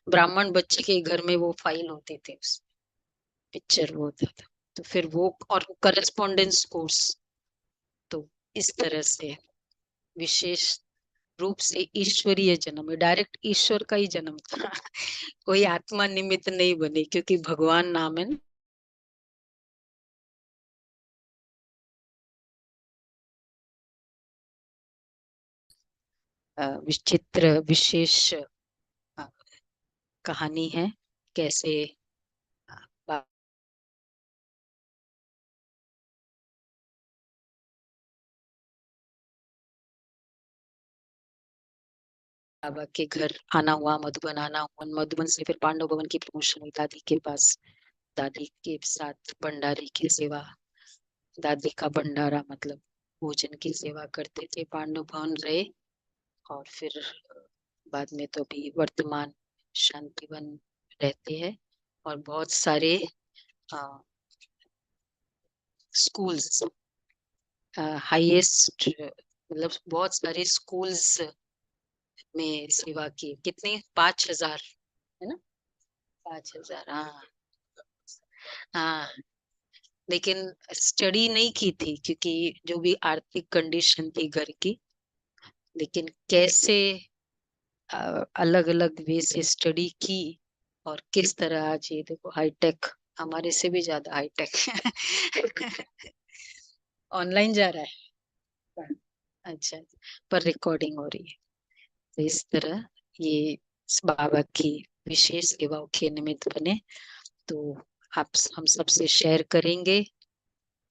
ब्राह्मण बच्चे के घर में वो फाइल होती थी, उस पिक्चर वो होता था। तो फिर वो और करस्पॉन्डेंस कोर्स, तो इस तरह से विशेष रूप से ईश्वरीय जन्म है, डायरेक्ट ईश्वर का ही जन्म था। कोई आत्मा निमित्त नहीं बनी, क्योंकि भगवान नाम है ना। विचित्र विशेष कहानी है, कैसे बा- बाबा के घर आना हुआ, मधुबन आना हुआ, मधुबन से फिर पांडव भवन की प्रमोशन हुई दादी के पास, दादी के साथ भंडारे की सेवा, दादी का भंडारा मतलब भोजन की सेवा करते थे, पांडव भवन रहे। और फिर बाद में तो भी वर्तमान शांतिवन रहते हैं। और बहुत सारे स्कूल्स, हाईएस्ट मतलब बहुत सारे स्कूल्स में सेवा की, कितने 5,000 है ना, 5,000। हाँ हाँ। लेकिन स्टडी नहीं की थी, क्योंकि जो भी आर्थिक कंडीशन थी घर की, लेकिन कैसे अलग अलग वे से स्टडी की। और किस तरह आज ये देखो हाईटेक, हमारे से भी ज्यादा हाईटेक। ऑनलाइन जा रहा है। अच्छा, पर रिकॉर्डिंग हो रही है। तो इस तरह ये इस बाबा की विशेष सेवाओं के निमित्त बने, तो आप हम सबसे शेयर करेंगे।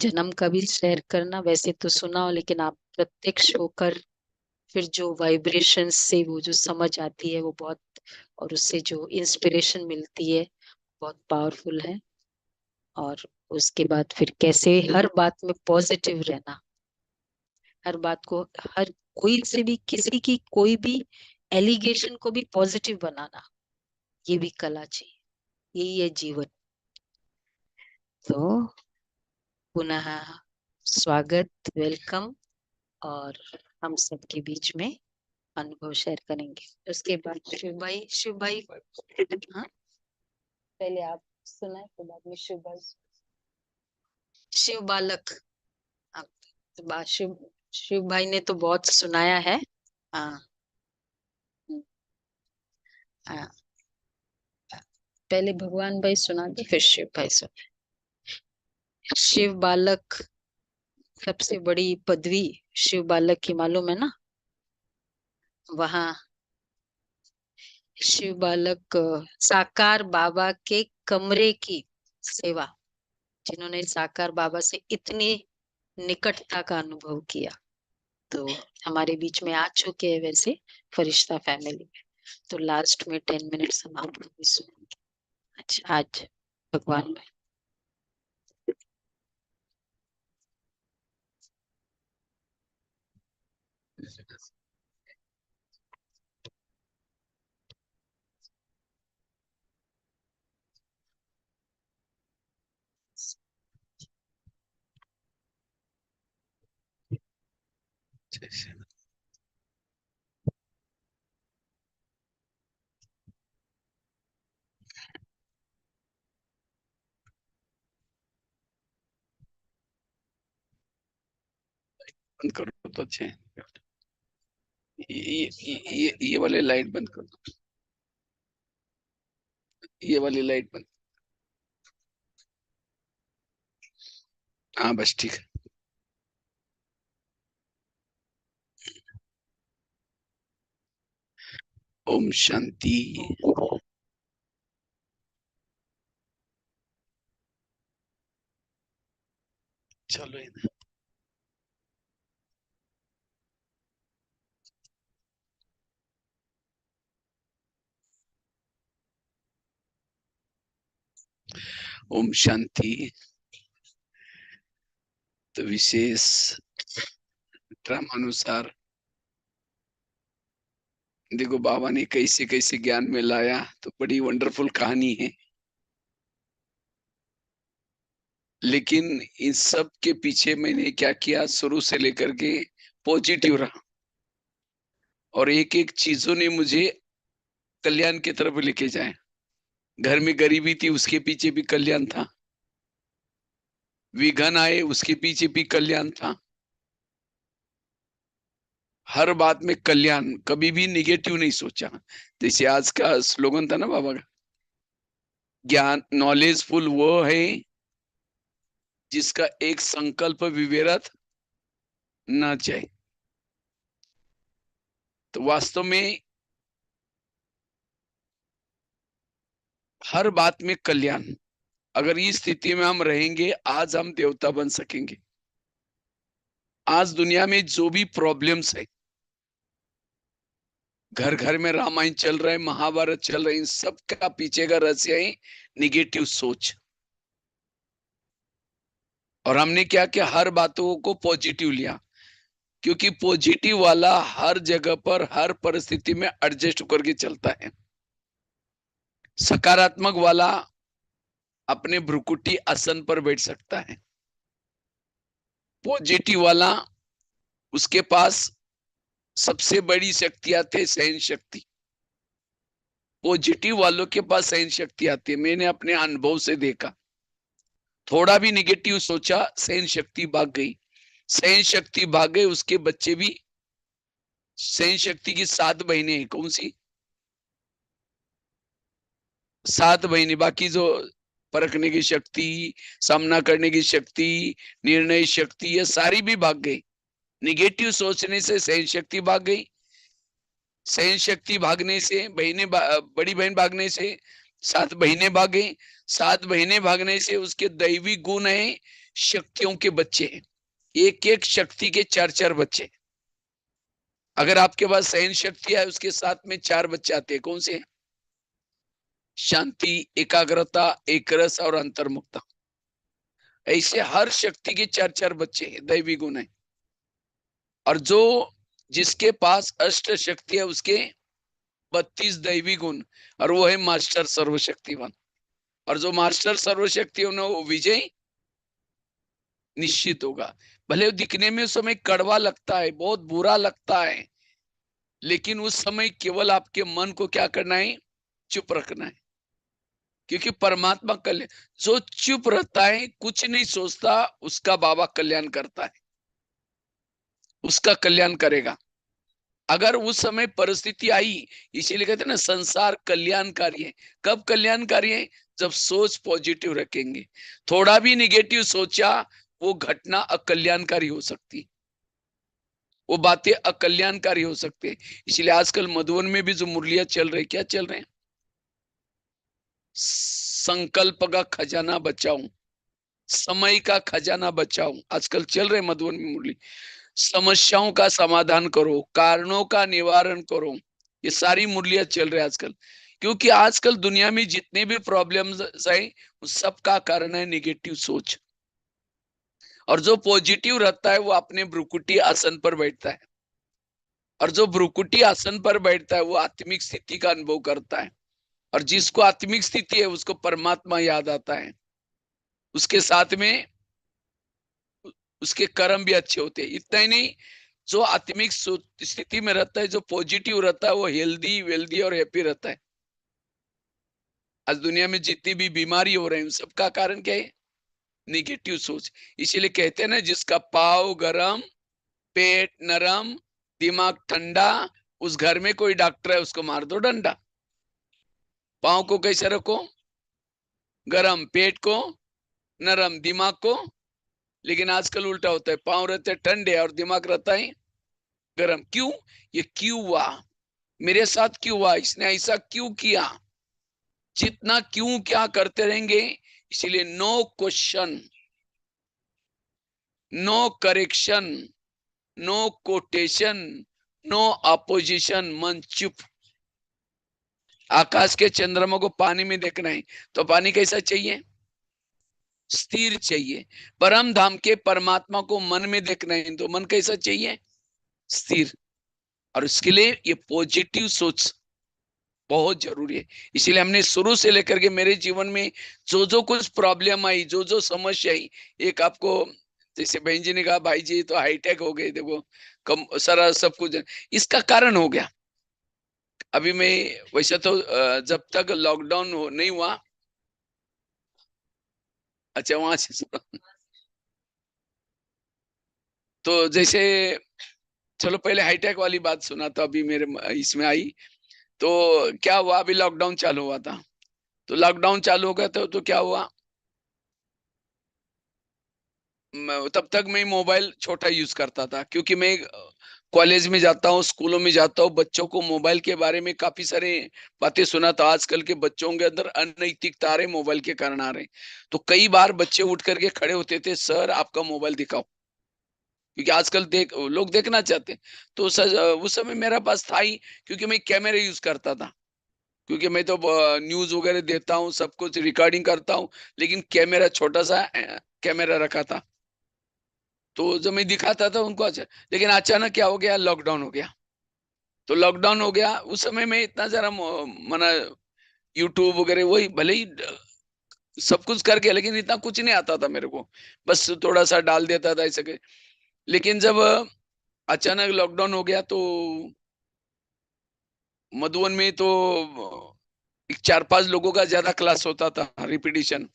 जन्म का भी शेयर करना, वैसे तो सुना हो, लेकिन आप प्रत्यक्ष होकर फिर जो वाइब्रेशन से वो जो समझ आती है वो बहुत, और उससे जो इंस्पिरेशन मिलती है बहुत पावरफुल है। और उसके बाद फिर कैसे हर बात में पॉजिटिव रहना, हर बात को, हर कोई से भी किसी की कोई भी एलिगेशन को भी पॉजिटिव बनाना, ये भी कला चाहिए, यही है जीवन। तो पुनः स्वागत, वेलकम। और हम सबके बीच में अनुभव शेयर करेंगे। उसके बाद शिव भाई, शिव भाई, हाँ, पहले आप सुनाए तो बाद में शिव भाई। शिव बालक, आप तो शिव, शिव भाई ने तो बहुत सुनाया है। हाँ हाँ, पहले भगवान भाई सुना के फिर शिव भाई सुना। शिव बालक सबसे बड़ी पदवी शिव बालक की मालूम है ना। वहाँ शिव बालक साकार बाबा के कमरे की सेवा, जिन्होंने साकार बाबा से इतनी निकटता का अनुभव किया, तो हमारे बीच में आ चुके हैं वैसे फरिश्ता फैमिली में। तो लास्ट में 10 मिनट्स हम आपको भी सुनेंगे। अच्छा, आज भगवान में बंद करो तो अच्छे हैं। ये वाले लाइट बंद कर दो, ये वाली लाइट बंद। हाँ बस ठीक है। ओम शांति। चलो इधर। ओम शांति। तो विशेष क्रमानुसार देखो बाबा ने कैसे कैसे ज्ञान में लाया, तो बड़ी वंडरफुल कहानी है। लेकिन इन सब के पीछे मैंने क्या किया, शुरू से लेकर के पॉजिटिव रहा, और एक एक चीजों ने मुझे कल्याण की तरफ लेके जाए। घर में गरीबी थी, उसके पीछे भी कल्याण था। विघन आए, उसके पीछे भी कल्याण था। हर बात में कल्याण, कभी भी निगेटिव नहीं सोचा। जैसे आज का स्लोगन था ना बाबा का, ज्ञान नॉलेजफुल वो है जिसका एक संकल्प भी व्यर्थ न जाए। तो वास्तव में हर बात में कल्याण, अगर इस स्थिति में हम रहेंगे, आज हम देवता बन सकेंगे। आज दुनिया में जो भी प्रॉब्लम्स है, घर घर में रामायण चल रहा है, महाभारत चल रहा है, इन सब का पीछे का रहस्य है निगेटिव सोच। और हमने क्या किया, हर बातों को पॉजिटिव लिया, क्योंकि पॉजिटिव वाला हर जगह पर हर परिस्थिति में एडजस्ट करके चलता है। सकारात्मक वाला अपने भ्रुकुटी आसन पर बैठ सकता है। पॉजिटिव वाला, उसके पास सबसे बड़ी शक्ति आती है सहन शक्ति। पॉजिटिव वालों के पास सहन शक्ति आती है, मैंने अपने अनुभव से देखा। थोड़ा भी निगेटिव सोचा, सहन शक्ति भाग गई। सहन शक्ति भाग गई, उसके बच्चे भी, सहन शक्ति की 7 बहनें हैं। कौन सी 7 बहनें? बाकी जो परखने की शक्ति, सामना करने की शक्ति, निर्णय शक्ति, ये सारी भी भाग गई। निगेटिव सोचने से सहन शक्ति भाग गई। सहन शक्ति भागने से बड़ी बहन भागने से 7 बहनें भाग गई। 7 बहनें भागने से उसके दैवी गुण है, शक्तियों के बच्चे हैं। एक एक शक्ति के 4-4 बच्चे। अगर आपके पास सहन शक्ति है, उसके साथ में 4 बच्चे आते हैं। कौन से? शांति, एकाग्रता, एकरस और अंतर्मुक्ता। ऐसे हर शक्ति के 4-4 बच्चे हैं, दैवी गुण है। और जो जिसके पास अष्ट शक्ति है, उसके 32 दैवी गुण, और वो है मास्टर सर्वशक्तिवान। और जो मास्टर सर्वशक्तिवान है, वो विजय निश्चित होगा। भले वो दिखने में उस समय कड़वा लगता है, बहुत बुरा लगता है, लेकिन उस समय केवल आपके मन को क्या करना है? चुप रखना है। क्योंकि परमात्मा कल्याण, जो चुप रहता है, कुछ नहीं सोचता, उसका बाबा कल्याण करता है, उसका कल्याण करेगा। अगर उस समय परिस्थिति आई, इसीलिए कहते हैं ना, संसार कल्याणकारी है। कब कल्याणकारी है? जब सोच पॉजिटिव रखेंगे। थोड़ा भी निगेटिव सोचा, वो घटना अकल्याणकारी हो सकती, वो बातें अकल्याणकारी हो सकती है। इसलिए आजकल मधुबन में भी जो मुरलियां चल रही, क्या चल रहे हैं? संकल्प का खजाना बचाऊं, समय का खजाना बचाऊं, आजकल चल रहे मधुबन में मुरली। समस्याओं का समाधान करो, कारणों का निवारण करो, ये सारी मुरलियां चल रही है आजकल। क्योंकि आजकल दुनिया में जितने भी प्रॉब्लम्स है, उस सब का कारण है निगेटिव सोच। और जो पॉजिटिव रहता है, वो अपने भ्रुकुटी आसन पर बैठता है। और जो भ्रुकुटी आसन पर बैठता है, वो आत्मिक स्थिति का अनुभव करता है। और जिसको आत्मिक स्थिति है, उसको परमात्मा याद आता है। उसके साथ में उसके कर्म भी अच्छे होते हैं। इतना ही नहीं, जो आत्मिक स्थिति में रहता है, जो पॉजिटिव रहता है, वो हेल्दी, वेल्दी और हैप्पी रहता है। आज दुनिया में जितनी भी बीमारी हो रही है, उन सबका कारण क्या है? निगेटिव सोच। इसीलिए कहते हैं ना, जिसका पाव गरम, पेट नरम, दिमाग ठंडा, उस घर में कोई डॉक्टर है, उसको मार दो डंडा। पाव को कैसे रखो? गरम, पेट को नरम, दिमाग को। लेकिन आजकल उल्टा होता है, पांव रहते ठंडे और दिमाग रहता है गरम। क्यों? ये क्यों हुआ, मेरे साथ क्यों हुआ, इसने ऐसा क्यों किया? जितना क्यों क्या करते रहेंगे। इसीलिए no question, no correction, no quotation, no opposition, मन चुप। आकाश के चंद्रमा को पानी में देखना है, तो पानी कैसा चाहिए? स्थिर चाहिए। परम धाम के परमात्मा को मन में देखना है, तो मन कैसा चाहिए? स्थिर। और इसके लिए ये पॉजिटिव सोच बहुत जरूरी है। इसीलिए हमने शुरू से लेकर के मेरे जीवन में जो जो कुछ प्रॉब्लम आई, जो जो समस्या आई, एक आपको, जैसे बहन जी ने कहा, भाई जी तो हाईटेक हो गए, देखो कम सारा सब कुछ, इसका कारण हो गया अभी मैं वैसे तो जब तक लॉकडाउन नहीं हुआ, अच्छा वहां से सुना। तो जैसे चलो पहले हाईटेक वाली बात सुना, तो अभी मेरे इसमें आई। तो क्या हुआ, अभी लॉकडाउन चालू हुआ था, तो लॉकडाउन चालू हो गया तो क्या हुआ, तब तक मैं मोबाइल छोटा यूज करता था, क्योंकि मैं कॉलेज में जाता हूँ, स्कूलों में जाता हूँ, बच्चों को मोबाइल के बारे में काफी सारे बातें सुना था। आजकल के बच्चों के अंदर अनैतिकता आ रहे मोबाइल के कारण आ रहे। तो कई बार बच्चे उठ करके खड़े होते थे, सर आपका मोबाइल दिखाओ, क्योंकि आजकल लोग देखना चाहते हैं। तो उस समय मेरा पास था ही, क्योंकि मैं कैमरा यूज करता था, क्योंकि मैं तो न्यूज वगैरह देता हूँ, सब कुछ रिकॉर्डिंग करता हूँ, लेकिन कैमरा छोटा सा कैमरा रखा था। तो जब मैं दिखाता था उनको, अच्छा। लेकिन अचानक क्या हो गया, लॉकडाउन हो गया। तो लॉकडाउन हो गया, उस समय में इतना जरा मना, यूट्यूब वगैरह वही भले ही सब कुछ करके, लेकिन इतना कुछ नहीं आता था मेरे को, बस थोड़ा सा डाल देता था ऐसे लेकिन जब अचानक लॉकडाउन हो गया, तो मधुबन में तो 4-5 लोगों का ज्यादा क्लास होता था, रिपीटिशन।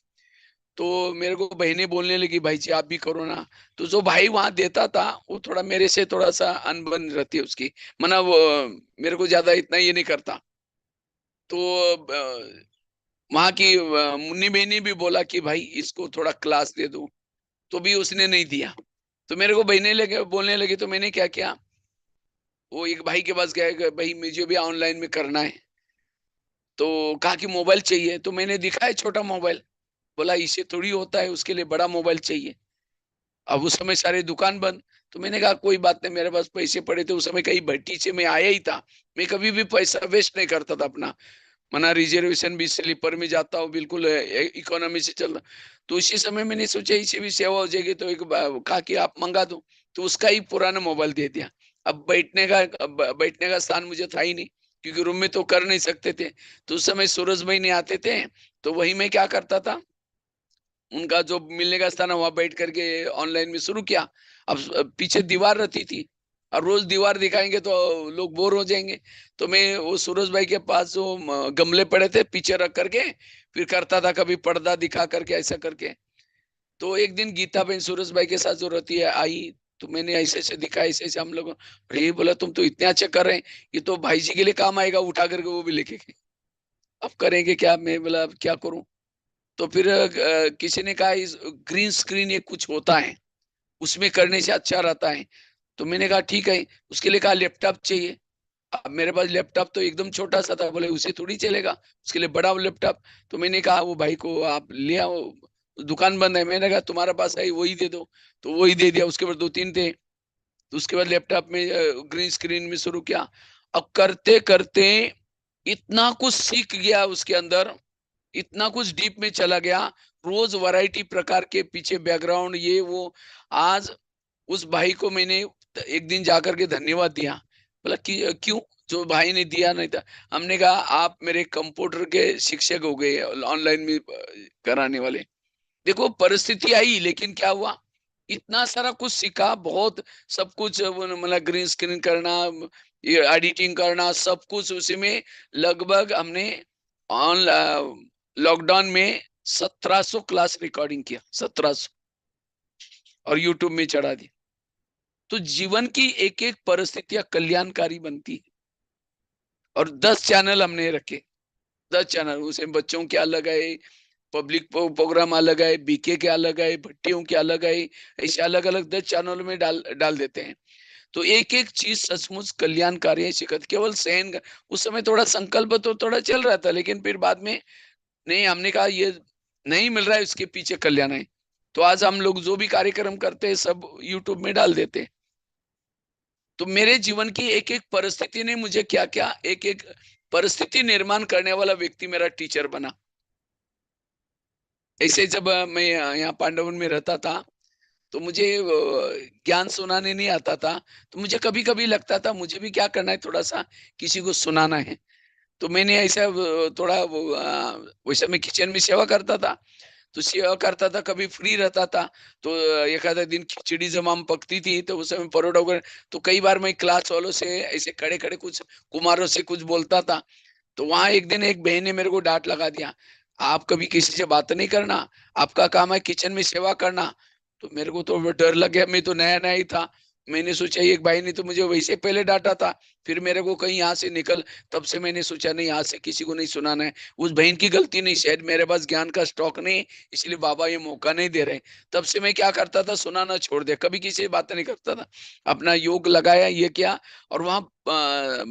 तो मेरे को बहनें बोलने लगी, भाई जी आप भी करो ना। तो जो भाई वहां देता था, वो थोड़ा मेरे से थोड़ा सा अनबन रहती है उसकी, मना वो मेरे को ज्यादा इतना ये नहीं करता। तो वहां की मुन्नी बहनी भी बोला कि भाई इसको थोड़ा क्लास दे दो, तो भी उसने नहीं दिया। तो मेरे को बहने लगे बोलने लगे, तो मैंने क्या किया, वो एक भाई के पास गया कि भाई मुझे भी ऑनलाइन में करना है। तो कहा कि मोबाइल चाहिए, तो मैंने दिखाया छोटा मोबाइल, बोला इससे थोड़ी होता है, उसके लिए बड़ा मोबाइल चाहिए। अब उस समय सारे दुकान बंद। तो मैंने कहा कोई बात नहीं, मेरे पास पैसे पड़े थे उस समय, कहीं भट्टी से मैं आया ही था। मैं कभी भी पैसा वेस्ट नहीं करता था अपना, मना रिजर्वेशन भी स्लीपर में जाता हूँ, बिल्कुल इकोनॉमी से चल रहा। तो उसी समय मैंने सोचा इसे भी सेवा हो जाएगी, तो एक कहा कि आप मंगा दो। तो उसका ही पुराना मोबाइल दे दिया। अब बैठने का स्थान मुझे था ही नहीं, क्योंकि रूम में तो कर नहीं सकते थे। तो उस समय सूरज भाई नहीं आते थे, तो वही मैं क्या करता था, उनका जो मिलने का स्थान है वहां बैठ करके ऑनलाइन में शुरू किया। अब पीछे दीवार रहती थी, और रोज दीवार दिखाएंगे तो लोग बोर हो जाएंगे। तो मैं वो सूरज भाई के पास जो गमले पड़े थे पीछे रख करके फिर करता था, कभी पर्दा दिखा करके ऐसा करके। तो एक दिन गीता बहन सूरज भाई के साथ जो रहती है आई, तो मैंने ऐसे ऐसे दिखा, ऐसे ऐसे हम लोग, अरे ये बोला तुम तो इतने अच्छे कर रहे हैं, ये तो भाई जी के लिए काम आएगा, उठा करके वो भी लेके गए। अब करेंगे क्या, मैं बोला अब क्या करूं। तो फिर किसी ने कहा इस ग्रीन स्क्रीन ये कुछ होता है, उसमें करने से अच्छा रहता है। तो मैंने कहा ठीक है, उसके लिए कहा लैपटॉप चाहिए। अब मेरे पास लैपटॉप तो एकदम छोटा सा था, बोले उसे थोड़ी चलेगा, उसके लिए बड़ा लैपटॉप। तो मैंने कहा वो भाई को आप ले आओ, दुकान बंद है। मैंने कहा तुम्हारे पास है वही दे दो। तो वही दे दिया। उसके बाद 2-3 थे, तो उसके बाद लैपटॉप में ग्रीन स्क्रीन में शुरू किया। अब करते करते इतना कुछ सीख गया उसके अंदर, इतना कुछ डीप में चला गया। रोज वैरायटी प्रकार के पीछे बैकग्राउंड ये वो। आज उस भाई को मैंने एक दिन जाकर के धन्यवाद दिया, बोला कि क्यों, जो भाई ने दिया नहीं था। हमने कहा आप मेरे कंप्यूटर के शिक्षक हो गए, ऑनलाइन में कराने वाले। देखो परिस्थिति आई, लेकिन क्या हुआ, इतना सारा कुछ सीखा, बहुत सब कुछ मतलब ग्रीन स्क्रीन करना, ये एडिटिंग करना, सब कुछ उसी में। लगभग हमने ऑन लॉकडाउन में 1700 क्लास रिकॉर्डिंग किया, 1700, और यूट्यूब में चढ़ा दी। तो जीवन की एक एक परिस्थितियां कल्याणकारी बनती है। और 10 चैनल हमने रखे, 10 चैनल, उसे बच्चों के अलग है, पब्लिक प्रोग्राम अलग है, बीके के अलग है, भट्टियों के अलग है, ऐसे अलग अलग 10 चैनल में डाल डाल देते हैं। तो एक एक चीज सचमुच कल्याणकारी है, शिखत केवल सहन उस समय थोड़ा संकल्प तो थोड़ा चल रहा था, लेकिन फिर बाद में नहीं, हमने कहा ये नहीं मिल रहा है, उसके पीछे कल्याण है। तो आज हम लोग जो भी कार्यक्रम करते हैं सब यूट्यूब में डाल देते हैं। तो मेरे जीवन की एक एक परिस्थिति ने मुझे क्या क्या, एक एक परिस्थिति निर्माण करने वाला व्यक्ति मेरा टीचर बना। ऐसे जब मैं यहाँ पांडवन में रहता था, तो मुझे ज्ञान सुनाने नहीं आता था। तो मुझे कभी कभी लगता था मुझे भी क्या करना है, थोड़ा सा किसी को सुनाना है। तो मैंने ऐसा थोड़ा वैसे मैं किचन में सेवा करता था। तो सेवा करता था, कभी फ्री रहता था तो एक आधा दिन खिचड़ी जमाम पकती थी तो उस समय परोठा वगैरह, तो कई बार मैं क्लास वालों से ऐसे खड़े खड़े कुछ कुमारों से कुछ बोलता था। तो वहां एक दिन एक बहन ने मेरे को डांट लगा दिया, आप कभी किसी से बात नहीं करना, आपका काम है किचन में सेवा करना। तो मेरे को तो डर लग गया, मैं तो नया नया ही था। मैंने सोचा एक भाई ने तो मुझे वैसे पहले डांटा था, फिर मेरे को कहीं यहाँ से निकल, तब से मैंने सोचा नहीं आज से किसी को नहीं सुनाना है। उस बहन की गलती नहीं, शायद मेरे पास ज्ञान का स्टॉक नहीं, इसलिए बाबा ये मौका नहीं दे रहे। तब से मैं क्या करता था, सुनाना छोड़ दिया, कभी किसी से बात नहीं करता था, अपना योग लगाया ये किया। और वहाँ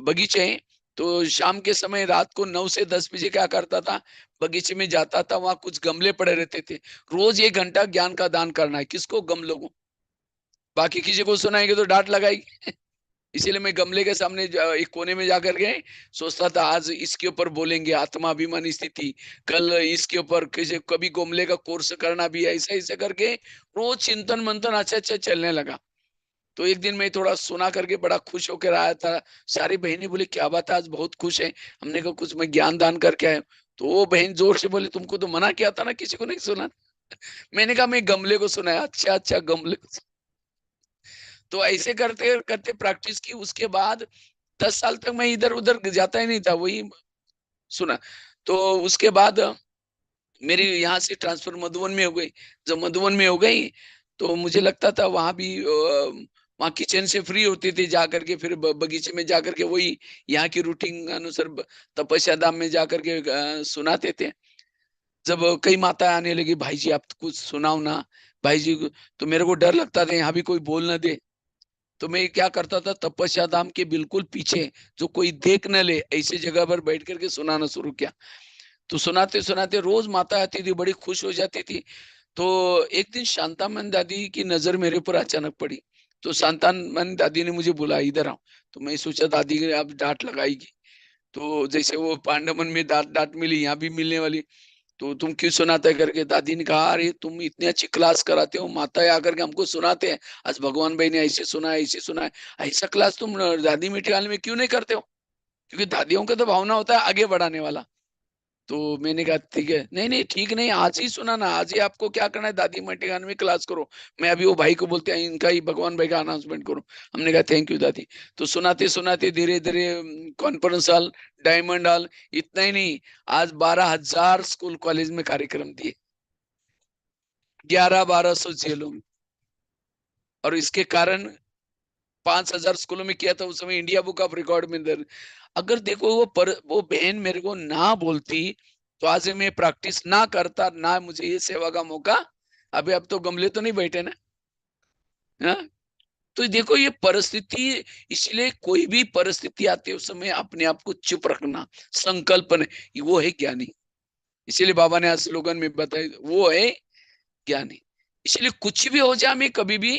बगीचे हैं, तो शाम के समय रात को 9 से 10 बजे क्या करता था, बगीचे में जाता था, वहां कुछ गमले पड़े रहते थे, रोज 1 घंटा ज्ञान का दान करना है। किसको? गमलों को। बाकी किसी को सुनाएंगे तो डांट लगाएगी। इसीलिए मैं गमले के सामने एक कोने में जाकर के सोचता था आज इसके ऊपर बोलेंगे, आत्मा अभिमान स्थिति, कल इसके ऊपर किसी कभी गमले का कोर्स करना भी है, ऐसा ऐसा करके रोज चिंतन मंथन अच्छा अच्छा चलने लगा। तो एक दिन मैं थोड़ा सुना करके बड़ा खुश होकर आया था। सारी बहनें बोली क्या बात है आज बहुत खुश है। हमने कहा कुछ मैं ज्ञान दान करके आया हूं। तो वो बहन जोर से बोली तुमको तो मना किया था ना किसी को नहीं सुना। मैंने कहा मैं गमले को सुनाया। अच्छा अच्छा गमले को तो ऐसे करते करते प्रैक्टिस की। उसके बाद 10 साल तक मैं इधर उधर जाता ही नहीं था, वही सुना। तो उसके बाद मेरी यहाँ से ट्रांसफर मधुबन में हो गई। जब मधुबन में हो गई तो मुझे लगता था वहां भी वहाँ किचन से फ्री होती थी, जा करके फिर बगीचे में जा करके वही यहाँ की रूटीन अनुसार तपस्या धाम में जा करके सुनाते थे। जब कई माता आने लगी, भाई जी आप कुछ सुनाओ ना, भाई जी तो मेरे को डर लगता था यहाँ भी कोई बोल ना दे। तो मैं क्या करता था, तपस्या धाम के बिल्कुल पीछे जो कोई देख न ले ऐसी जगह पर बैठ करके सुनाना शुरू किया। तो सुनाते सुनाते रोज माता आती थी, बड़ी खुश हो जाती थी। तो एक दिन शांतामन दादी की नजर मेरे ऊपर अचानक पड़ी। तो शांतामन दादी ने मुझे बुलाया, इधर आओ। तो मैं सोचा दादी ने अब डांट लगाएगी, तो जैसे वो पांडवन में डांट डांट मिली यहाँ भी मिलने वाली। तो तुम क्यों सुनाते हैं करके दादी ने कहा, अरे तुम इतनी अच्छी क्लास कराते हो, माता आकर के हमको सुनाते हैं, आज भगवान भाई ने ऐसे सुना है ऐसे सुना है, ऐसा क्लास तुम दादी मीठी गाल में क्यों नहीं करते हो? क्योंकि दादियों का तो भावना होता है आगे बढ़ाने वाला। तो मैंने कहा ठीक है, नहीं नहीं ठीक नहीं, आज ही सुना ना, आज ही आपको क्या करना है, दादी मीठी गाल में क्लास करो। मैं अभी वो भाई को बोलते हैं इनका ही भगवान भाई का अनाउंसमेंट करो। हमने कहा थैंक यू दादी। तो सुनाते सुनाते धीरे धीरे कॉन्फ्रेंस हॉल, डायमंड हॉल, इतना ही नहीं, आज 12,000 स्कूल कॉलेज में कार्यक्रम दिए, 1100-1200 जेलों में। और इसके कारण 5,000 स्कूलों में किया था उस समय, इंडिया बुक ऑफ रिकॉर्ड में दर्ज। अगर देखो वो बहन मेरे को ना बोलती तो आज मैं प्रैक्टिस ना करता, ना मुझे ये सेवा का मौका। अभी अब तो गमले तो नहीं बैठे ना। हाँ? तो देखो ये परिस्थिति, इसलिए कोई भी परिस्थिति आती है उस समय अपने आप को चुप रखना, संकल्प नहीं, वो है ज्ञानी। इसीलिए बाबा ने आज स्लोगन में बताया वो है ज्ञानी। इसलिए कुछ भी हो जाए हमें कभी भी,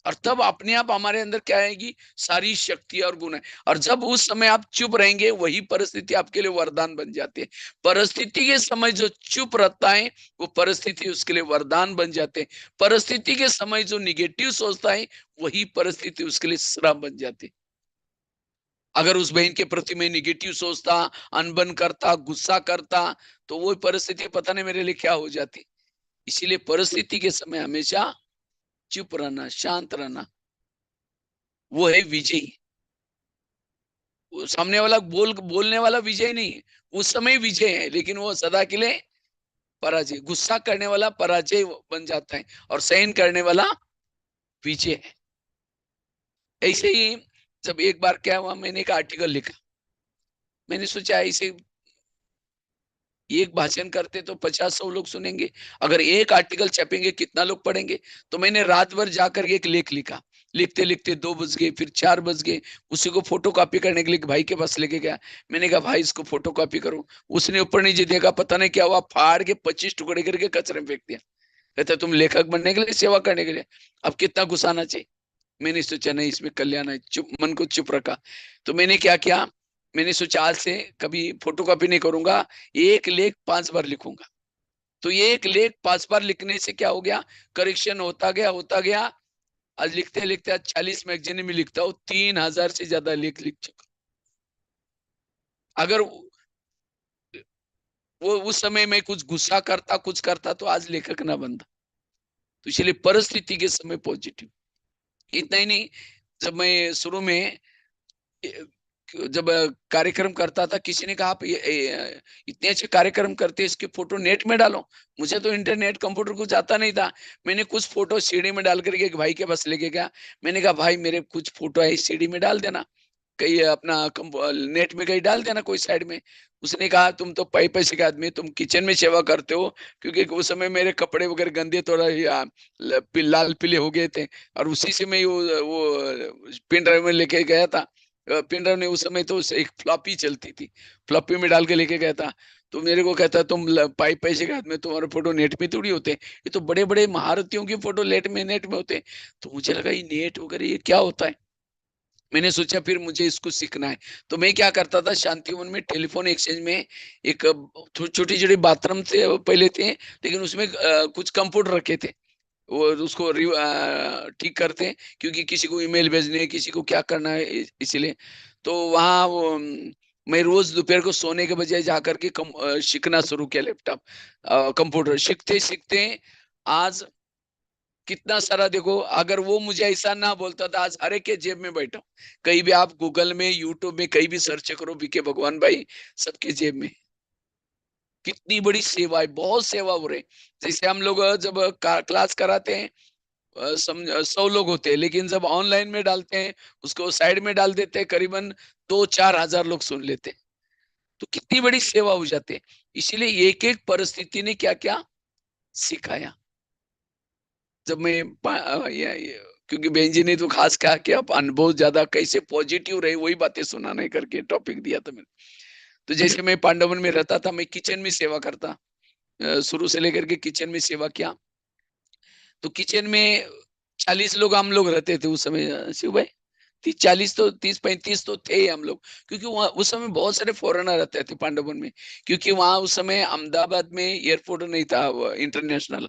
और तब अपने आप हमारे अंदर क्या आएगी, सारी शक्ति और गुण है। और जब उस समय आप चुप रहेंगे वही परिस्थिति आपके लिए वरदान बन जाती है। परिस्थिति के समय जो चुप रहता है वो परिस्थिति उसके लिए वरदान बन जाते हैं। परिस्थिति के समय जो निगेटिव सोचता है वही परिस्थिति उसके लिए श्राप बन जाती है। अगर उस बहन के प्रति मैं निगेटिव सोचता, अनबन करता, गुस्सा करता, तो वो परिस्थिति पता नहीं मेरे लिए क्या हो जाती। इसीलिए परिस्थिति के समय हमेशा चुप रहना, शांत रहना, वो है विजयी। वो सामने वाला बोलने वाला विजय नहीं है, उस समय विजय है, लेकिन वो सदा के लिए पराजय। गुस्सा करने वाला पराजय बन जाता है और सहन करने वाला विजय है। ऐसे ही जब एक बार क्या हुआ, मैंने एक आर्टिकल लिखा। मैंने सोचा ऐसे एक भाषण करते तो 50-100 लोग सुनेंगे, अगर एक आर्टिकल छपेंगे कितना लोग पढ़ेंगे। तो मैंने रात भर जाकर एक लेख लिखा। लिखते लिखते 2 बज गए, फिर 4 बज गए। उसी को फोटो कॉपी करने के लिए भाई के पास लेके गया। मैंने कहा भाई इसको फोटो कॉपी करो। उसने ऊपर नीचे देखा, पता नहीं क्या हुआ, फाड़ के 25 टुकड़े करके कचरे में फेंक दिया। कहता तुम लेखक बनने के लिए, सेवा करने के लिए, अब कितना घुसाना चाहिए। मैंने सोचा नहीं इसमें कल्याण है, चुप, मन को चुप रखा। तो मैंने क्या किया, मैंने सोचा आज से कभी फोटोकॉपी नहीं करूंगा, एक लेख 5 बार लिखूंगा। तो ये एक लेख 5 बार लिखने से क्या हो गया, करेक्शन होता गया। आज लिखते लिखते आज 40 मैगजीन में लिखता हूँ, 3,000 से ज्यादा लेख लिख चुका। अगर वो उस समय मैं कुछ गुस्सा करता, कुछ करता तो आज लेखक ना बनता। तो इसलिए परिस्थिति के समय पॉजिटिव। इतना ही नहीं, जब मैं शुरू में जब कार्यक्रम करता था, किसी ने कहा आप इतने अच्छे कार्यक्रम करते हैं, इसके फोटो नेट में डालो। मुझे तो इंटरनेट कंप्यूटर कुछ आता नहीं था। मैंने कुछ फोटो सीडी में डाल करके एक भाई के पास लेके गया। मैंने कहा भाई मेरे कुछ फोटो है, सीडी में डाल देना, कहीं अपना नेट में कहीं डाल देना कोई साइड में। उसने कहा तुम तो पैसे के आदमी, तुम किचन में सेवा करते हो, क्योंकि उस समय मेरे कपड़े वगैरह गंदे थोड़ा लाल पीले हो गए थे, और उसी से मैं वो पिन ड्राइव में लेके गया था। पिन ड्राइव ने उस समय तो एक फ्लॉपी चलती थी, फ्लॉपी में डाल के लेके गया था। तो मेरे को कहता तुम पैसे के आदमी, तुम्हारे फोटो नेट में थोड़ी होते, ये तो बड़े बड़े महारथियों की फोटो नेट में होते। तो मुझे लगा ये नेट वगैरह ये क्या होता है। मैंने सोचा फिर मुझे इसको सीखना है। तो मैं क्या करता था, शांतिवन में टेलीफोन एक्सचेंज में एक छोटी छोटी बाथरूम से पहले थे, लेकिन उसमें कुछ कंप्यूटर रखे थे। वो उसको ठीक करते हैं, क्योंकि किसी को ईमेल भेजने है, किसी को क्या करना है, इसलिए। तो वहाँ वो मैं रोज दोपहर को सोने के बजाय जा करके सीखना शुरू किया लैपटॉप कंप्यूटर। सीखते सीखते आज कितना सारा देखो, अगर वो मुझे ऐसा ना बोलता था, आज हर एक के जेब में बैठा हूं। कहीं भी आप गूगल में, यूट्यूब में कहीं भी सर्च करो बीके भगवान भाई, सबके जेब में। कितनी बड़ी सेवा है, बहुत सेवा हो रही। जैसे हम लोग जब क्लास कराते हैं, 100 लोग होते हैं, लेकिन जब ऑनलाइन में डालते हैं, उसको साइड में डाल देते हैं, करीबन 2-4 हजार लोग सुन लेते हैं। तो कितनी बड़ी सेवा हो जाती है। इसीलिए एक एक परिस्थिति ने क्या क्या सिखाया। जब मैं क्योंकि बहन जी ने तो खास कहा कि आप अनुभव ज्यादा कैसे पॉजिटिव रहे, वही बातें सुनाने करके टॉपिक दिया था मैंने। तो जैसे मैं पांडवन में रहता था, मैं किचन में सेवा करता, शुरू से लेकर के किचन में सेवा किया। तो किचन में 40 लोग हम लोग रहते थे उस समय, शिव भाई। 30-40 तो 30-35 तो थे ही हम लोग, क्योंकि वहाँ उस समय बहुत सारे फॉरेनर रहते थे पांडवन में। क्योंकि वहाँ उस समय अहमदाबाद में एयरपोर्ट नहीं था इंटरनेशनल,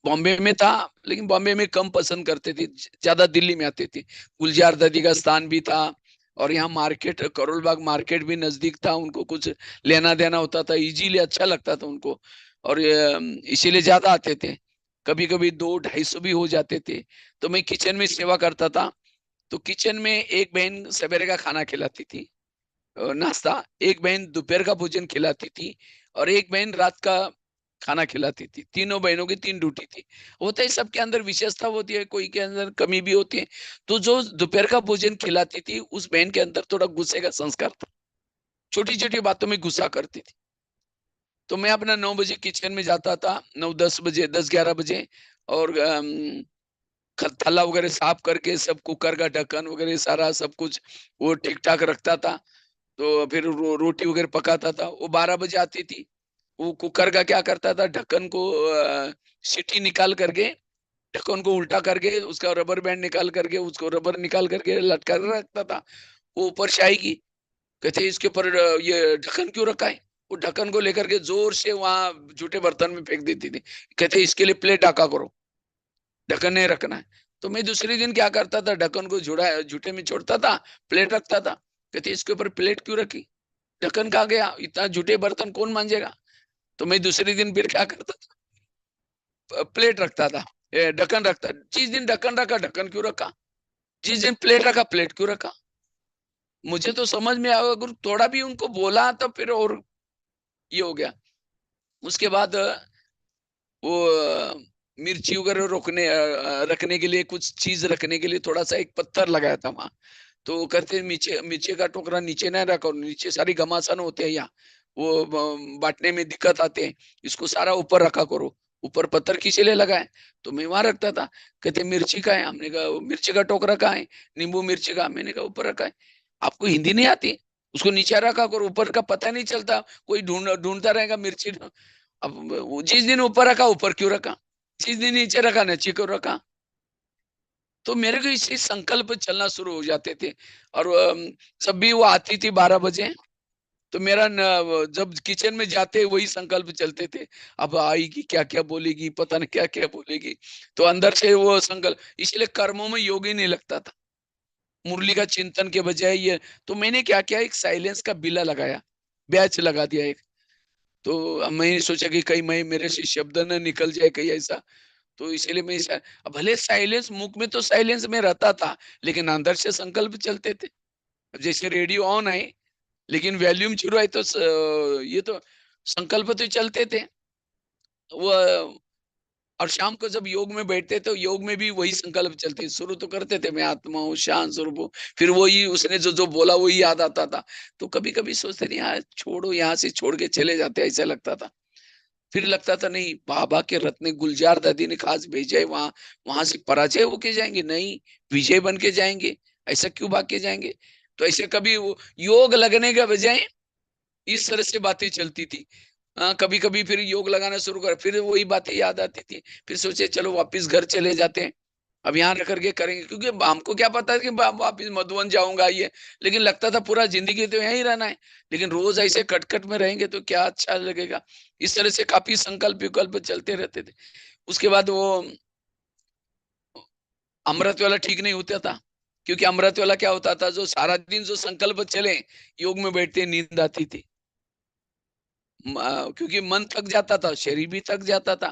बॉम्बे में था, लेकिन बॉम्बे में कम पसंद करते थे, ज्यादा दिल्ली में आते थे। गुलजार दादी का स्थान भी था, और यहाँ मार्केट, करोल बाग मार्केट भी नजदीक था, उनको कुछ लेना देना होता था, इजीली अच्छा लगता था उनको। और इसीलिए ज्यादा आते थे। कभी कभी 200-250 भी हो जाते थे। तो मैं किचन में सेवा करता था। तो किचन में एक बहन सवेरे का खाना खिलाती थी, नाश्ता। एक बहन दोपहर का भोजन खिलाती थी, और एक बहन रात का खाना खिलाती थी। तीनों बहनों की 3 ड्यूटी थी। होता है सबके अंदर विशेषता होती है, कोई के अंदर कमी भी होती है। तो जो दोपहर का भोजन खिलाती थी, उस बहन के अंदर थोड़ा गुस्से का संस्कार था, छोटी छोटी बातों में गुस्सा करती थी। तो मैं अपना 9 बजे किचन में जाता था, 9-10 बजे, 10-11 बजे, और थाला वगैरह साफ करके, सब कुकर का ढक्कन वगैरह सारा सब कुछ वो ठीक ठाक रखता था। तो फिर रोटी वगैरह पकाता था। वो 12 बजे आती थी। वो कुकर का क्या करता था, ढक्कन को सीटी निकाल करके, ढक्कन को उल्टा करके, उसका रबर बैंड निकाल करके, उसको रबर निकाल करके लटका के रखता था। वो ऊपर से आएगी, कहते इसके ऊपर ये ढक्कन क्यों रखा है। वो ढक्कन को लेकर के जोर से वहां जूठे बर्तन में फेंक देती थी। कहते इसके लिए प्लेट ढका करो, ढक्कन नहीं रखना है। तो मैं दूसरे दिन क्या करता था, ढक्कन को जूठे में छोड़ता था, प्लेट रखता था। कहते इसके ऊपर प्लेट क्यों रखी, ढक्कन कहाँ गया, इतना जूठे बर्तन कौन मांजेगा। तो मैं दूसरे दिन फिर क्या करता था, प्लेट रखता था, ढक्कन रखता। जिस दिन ढक्कन रखा, ढक्कन क्यों रखा, जिस दिन प्लेट रखा, प्लेट क्यों रखा। मुझे तो समझ में आया, अगर थोड़ा भी उनको बोला तो फिर और ये हो गया। उसके बाद वो मिर्ची वगैरह रखने के लिए, कुछ चीज रखने के लिए थोड़ा सा एक पत्थर लगाया था वहां। तो कहते नीचे, मिर्ची का टोकरा नीचे ना रखो, नीचे सारी घमासान होते हैं यहाँ, वो बांटने में दिक्कत आते हैं, इसको सारा ऊपर रखा करो। ऊपर पत्थर किसी लिए लगाए। तो मैं वहां रखता था। कहते मिर्ची का है, हमने कहा मिर्ची का टोकरा कहाँ है, नींबू मिर्ची का, मैंने कहा ऊपर रखा है। आपको हिंदी नहीं आती, उसको नीचे रखा करो, ऊपर का पता नहीं चलता, कोई ढूंढता रहेगा मिर्ची। अब जिस दिन ऊपर रखा, ऊपर क्यों रखा, जिस दिन नीचे रखा, नीचे क्यों रखा। तो मेरे को इसी संकल्प चलना शुरू हो जाते थे। और जब भी वो आती थी 12 बजे, तो मेरा जब किचन में जाते वही संकल्प चलते थे, अब आएगी क्या क्या बोलेगी, पता नहीं क्या क्या बोलेगी। तो अंदर से वो संकल्प, इसलिए कर्मों में योग ही नहीं लगता था, मुरली का चिंतन के बजाय ये। तो मैंने क्या किया, एक साइलेंस का बिला लगाया, बैच लगा दिया एक। तो मैंने सोचा कि कहीं मैं मेरे से शब्द न निकल जाए कहीं ऐसा, तो इसीलिए मैं भले साइलेंस, मुख में तो साइलेंस में रहता था, लेकिन अंदर से संकल्प चलते थे। जैसे रेडियो ऑन है लेकिन वॉल्यूम जीरो है, तो ये तो संकल्प तो चलते थे वो। और शाम को जब योग में बैठते तो योग में भी वही संकल्प चलते, शुरू तो करते थे मैं आत्मा हूँ, शांत स्वरूप हूँ, फिर वही उसने जो जो बोला वही याद आता था। तो कभी कभी सोचते नहीं यार छोड़ो, यहाँ से छोड़ के चले जाते, ऐसा लगता था। फिर लगता था नहीं, बाबा के रत्न गुलजार दादी ने खास भेजा है वहां, वहां से पराजय होके जाएंगे नहीं, विजय बन के जाएंगे, ऐसा क्यों भाग के जाएंगे। तो ऐसे कभी वो योग लगने का बजाय इस तरह से बातें चलती थी। कभी कभी फिर योग लगाना शुरू कर, फिर वही बातें याद आती थी, फिर सोचे चलो वापिस घर चले जाते हैं, अब यहाँ रह करके करेंगे, क्योंकि हमको क्या पता है कि वापिस मधुबन जाऊंगा ये, लेकिन लगता था पूरा जिंदगी तो यहीं रहना है, लेकिन रोज ऐसे कटकट में रहेंगे तो क्या अच्छा लगेगा। इस तरह से काफी संकल्प विकल्प चलते रहते थे। उसके बाद वो अमृत वाला ठीक नहीं होता था, क्योंकि अमृत वाला क्या होता था, जो सारा दिन जो संकल्प चले, योग में बैठते नींद आती थी। क्योंकि मन थक जाता था, शरीर भी थक जाता था।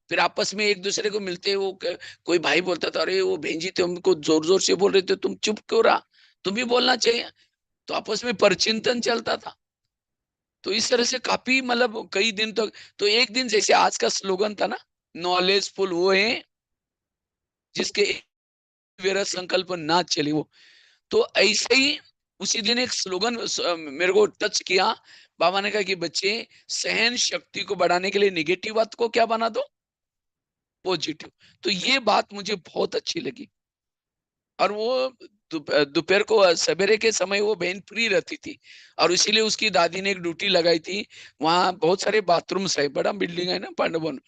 फिर आपस में एक दूसरे को मिलते वो कोई भाई बोलता था, अरे वो बहन जी तुमको जोर जोर से बोल रहे थे, तुम चुप क्यों रहा, तुम भी बोलना चाहिए। तो आपस में परचिंतन चलता था। तो इस तरह से काफी मतलब कई दिन तक। तो एक दिन जैसे आज का स्लोगन था ना, नॉलेजफुल वो है जिसके मेरा संकल्प ना चले वो। तो ऐसे ही उसी दिन एक स्लोगन मेरे को टच किया। बाबा ने कहा कि बच्चे, सहन शक्ति को बढ़ाने के लिए निगेटिव बात को क्या बना दो, पॉजिटिव। तो ये बात मुझे बहुत अच्छी लगी। और वो दोपहर को सवेरे के समय वो बहन फ्री रहती थी, और इसीलिए उसकी दादी ने एक ड्यूटी लगाई थी। वहां बहुत सारे बाथरूम्स है, बड़ा बिल्डिंग है ना पांडवन,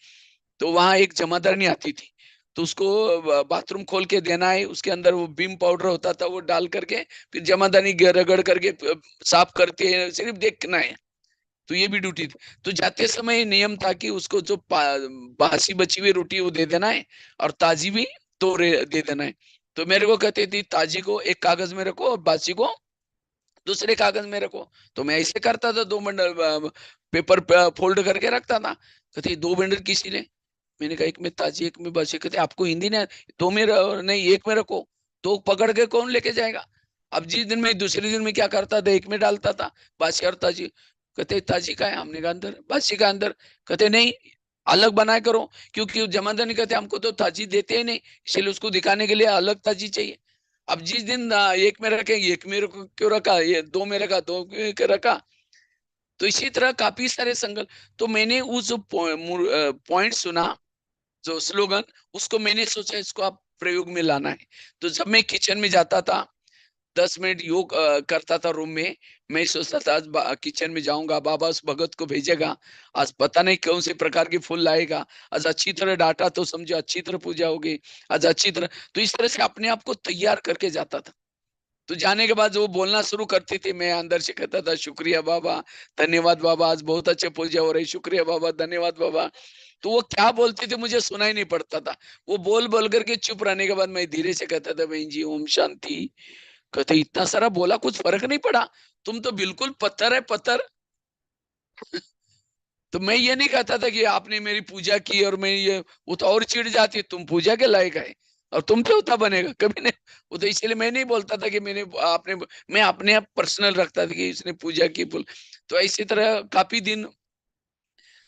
तो वहां एक जमादारनी आती थी। तो उसको बाथरूम खोल के देना है, उसके अंदर वो बीम पाउडर होता था वो डाल करके, फिर जमादारनी रगड़ करके साफ करती है, सिर्फ देखना है। तो ये भी ड्यूटी थी। तो जाते समय नियम था कि उसको जो बासी बची हुई रोटी वो दे देना है, और ताजी भी दे देना है। तो मेरे को कहती थी ताजी को एक कागज में रखो और बासी को दूसरे कागज में रखो। तो मैं ऐसे करता था, 2 बंडल पेपर फोल्ड करके रखता था। कहते 2 बंडल किसी ने, मैंने कहा एक में ताजी एक में बासी। कहते आपको हिंदी नहीं 2 में नहीं एक में रखो, तो पकड़ के कौन लेके जाएगा। अब जिस दिन में दूसरे दिन में क्या करता था, एक में डालता था बासी और ताजी। कहते ताजी का है, हमने कहा अंदर, बासी का अंदर। कहते नहीं, अलग बनाए करो, क्योंकि जमादार नहीं, कहते हमको तो ताजी देते ही नहीं, इसलिए उसको दिखाने के लिए अलग ताजी चाहिए। अब जिस दिन एक में रखे, एक में क्यों रखा, ये 2 में रखा, 2 में रखा। तो इसी तरह काफी सारे संकल्प। तो मैंने उस जो पॉइंट सुना, जो स्लोगन, उसको मैंने सोचा इसको आप प्रयोग में लाना है। तो जब मैं किचन में जाता था, 10 मिनट योग करता था रूम में, मैं सोचता था आज किचन में जाऊंगा, बाबा उस भगत को भेजेगा, आज पता नहीं कौन से प्रकार के फूल लाएगा, आज अच्छी तरह डांटा तो समझो अच्छी तरह पूजा होगी, आज अच्छी तरह। तो इस तरह से अपने आप को तैयार करके जाता था। तो जाने के बाद वो बोलना शुरू करती थी, मैं अंदर से कहता था शुक्रिया बाबा, धन्यवाद बाबा, आज बहुत अच्छे पूजा हो रही, शुक्रिया बाबा, धन्यवाद बाबा। तो वो क्या बोलती थी मुझे सुनाई नहीं पड़ता था। वो बोल बोल करके चुप रहने के बाद मैं धीरे से कहता था, बहन जी ओम शांति। कहते इतना सारा बोला कुछ फर्क नहीं पड़ा, तुम तो बिल्कुल पत्थर है पत्थर। तो मैं ये नहीं कहता था कि आपने मेरी पूजा की और मैं ये, वो तो और चिढ़ जाती है, तुम पूजा के लायक है और तुम देवता बनेगा कभी नहीं। वो तो इसलिए मैं नहीं बोलता था कि मैंने आपने, मैं अपने आप पर्सनल रखता था कि इसने पूजा की बोल। तो इसी तरह काफी दिन।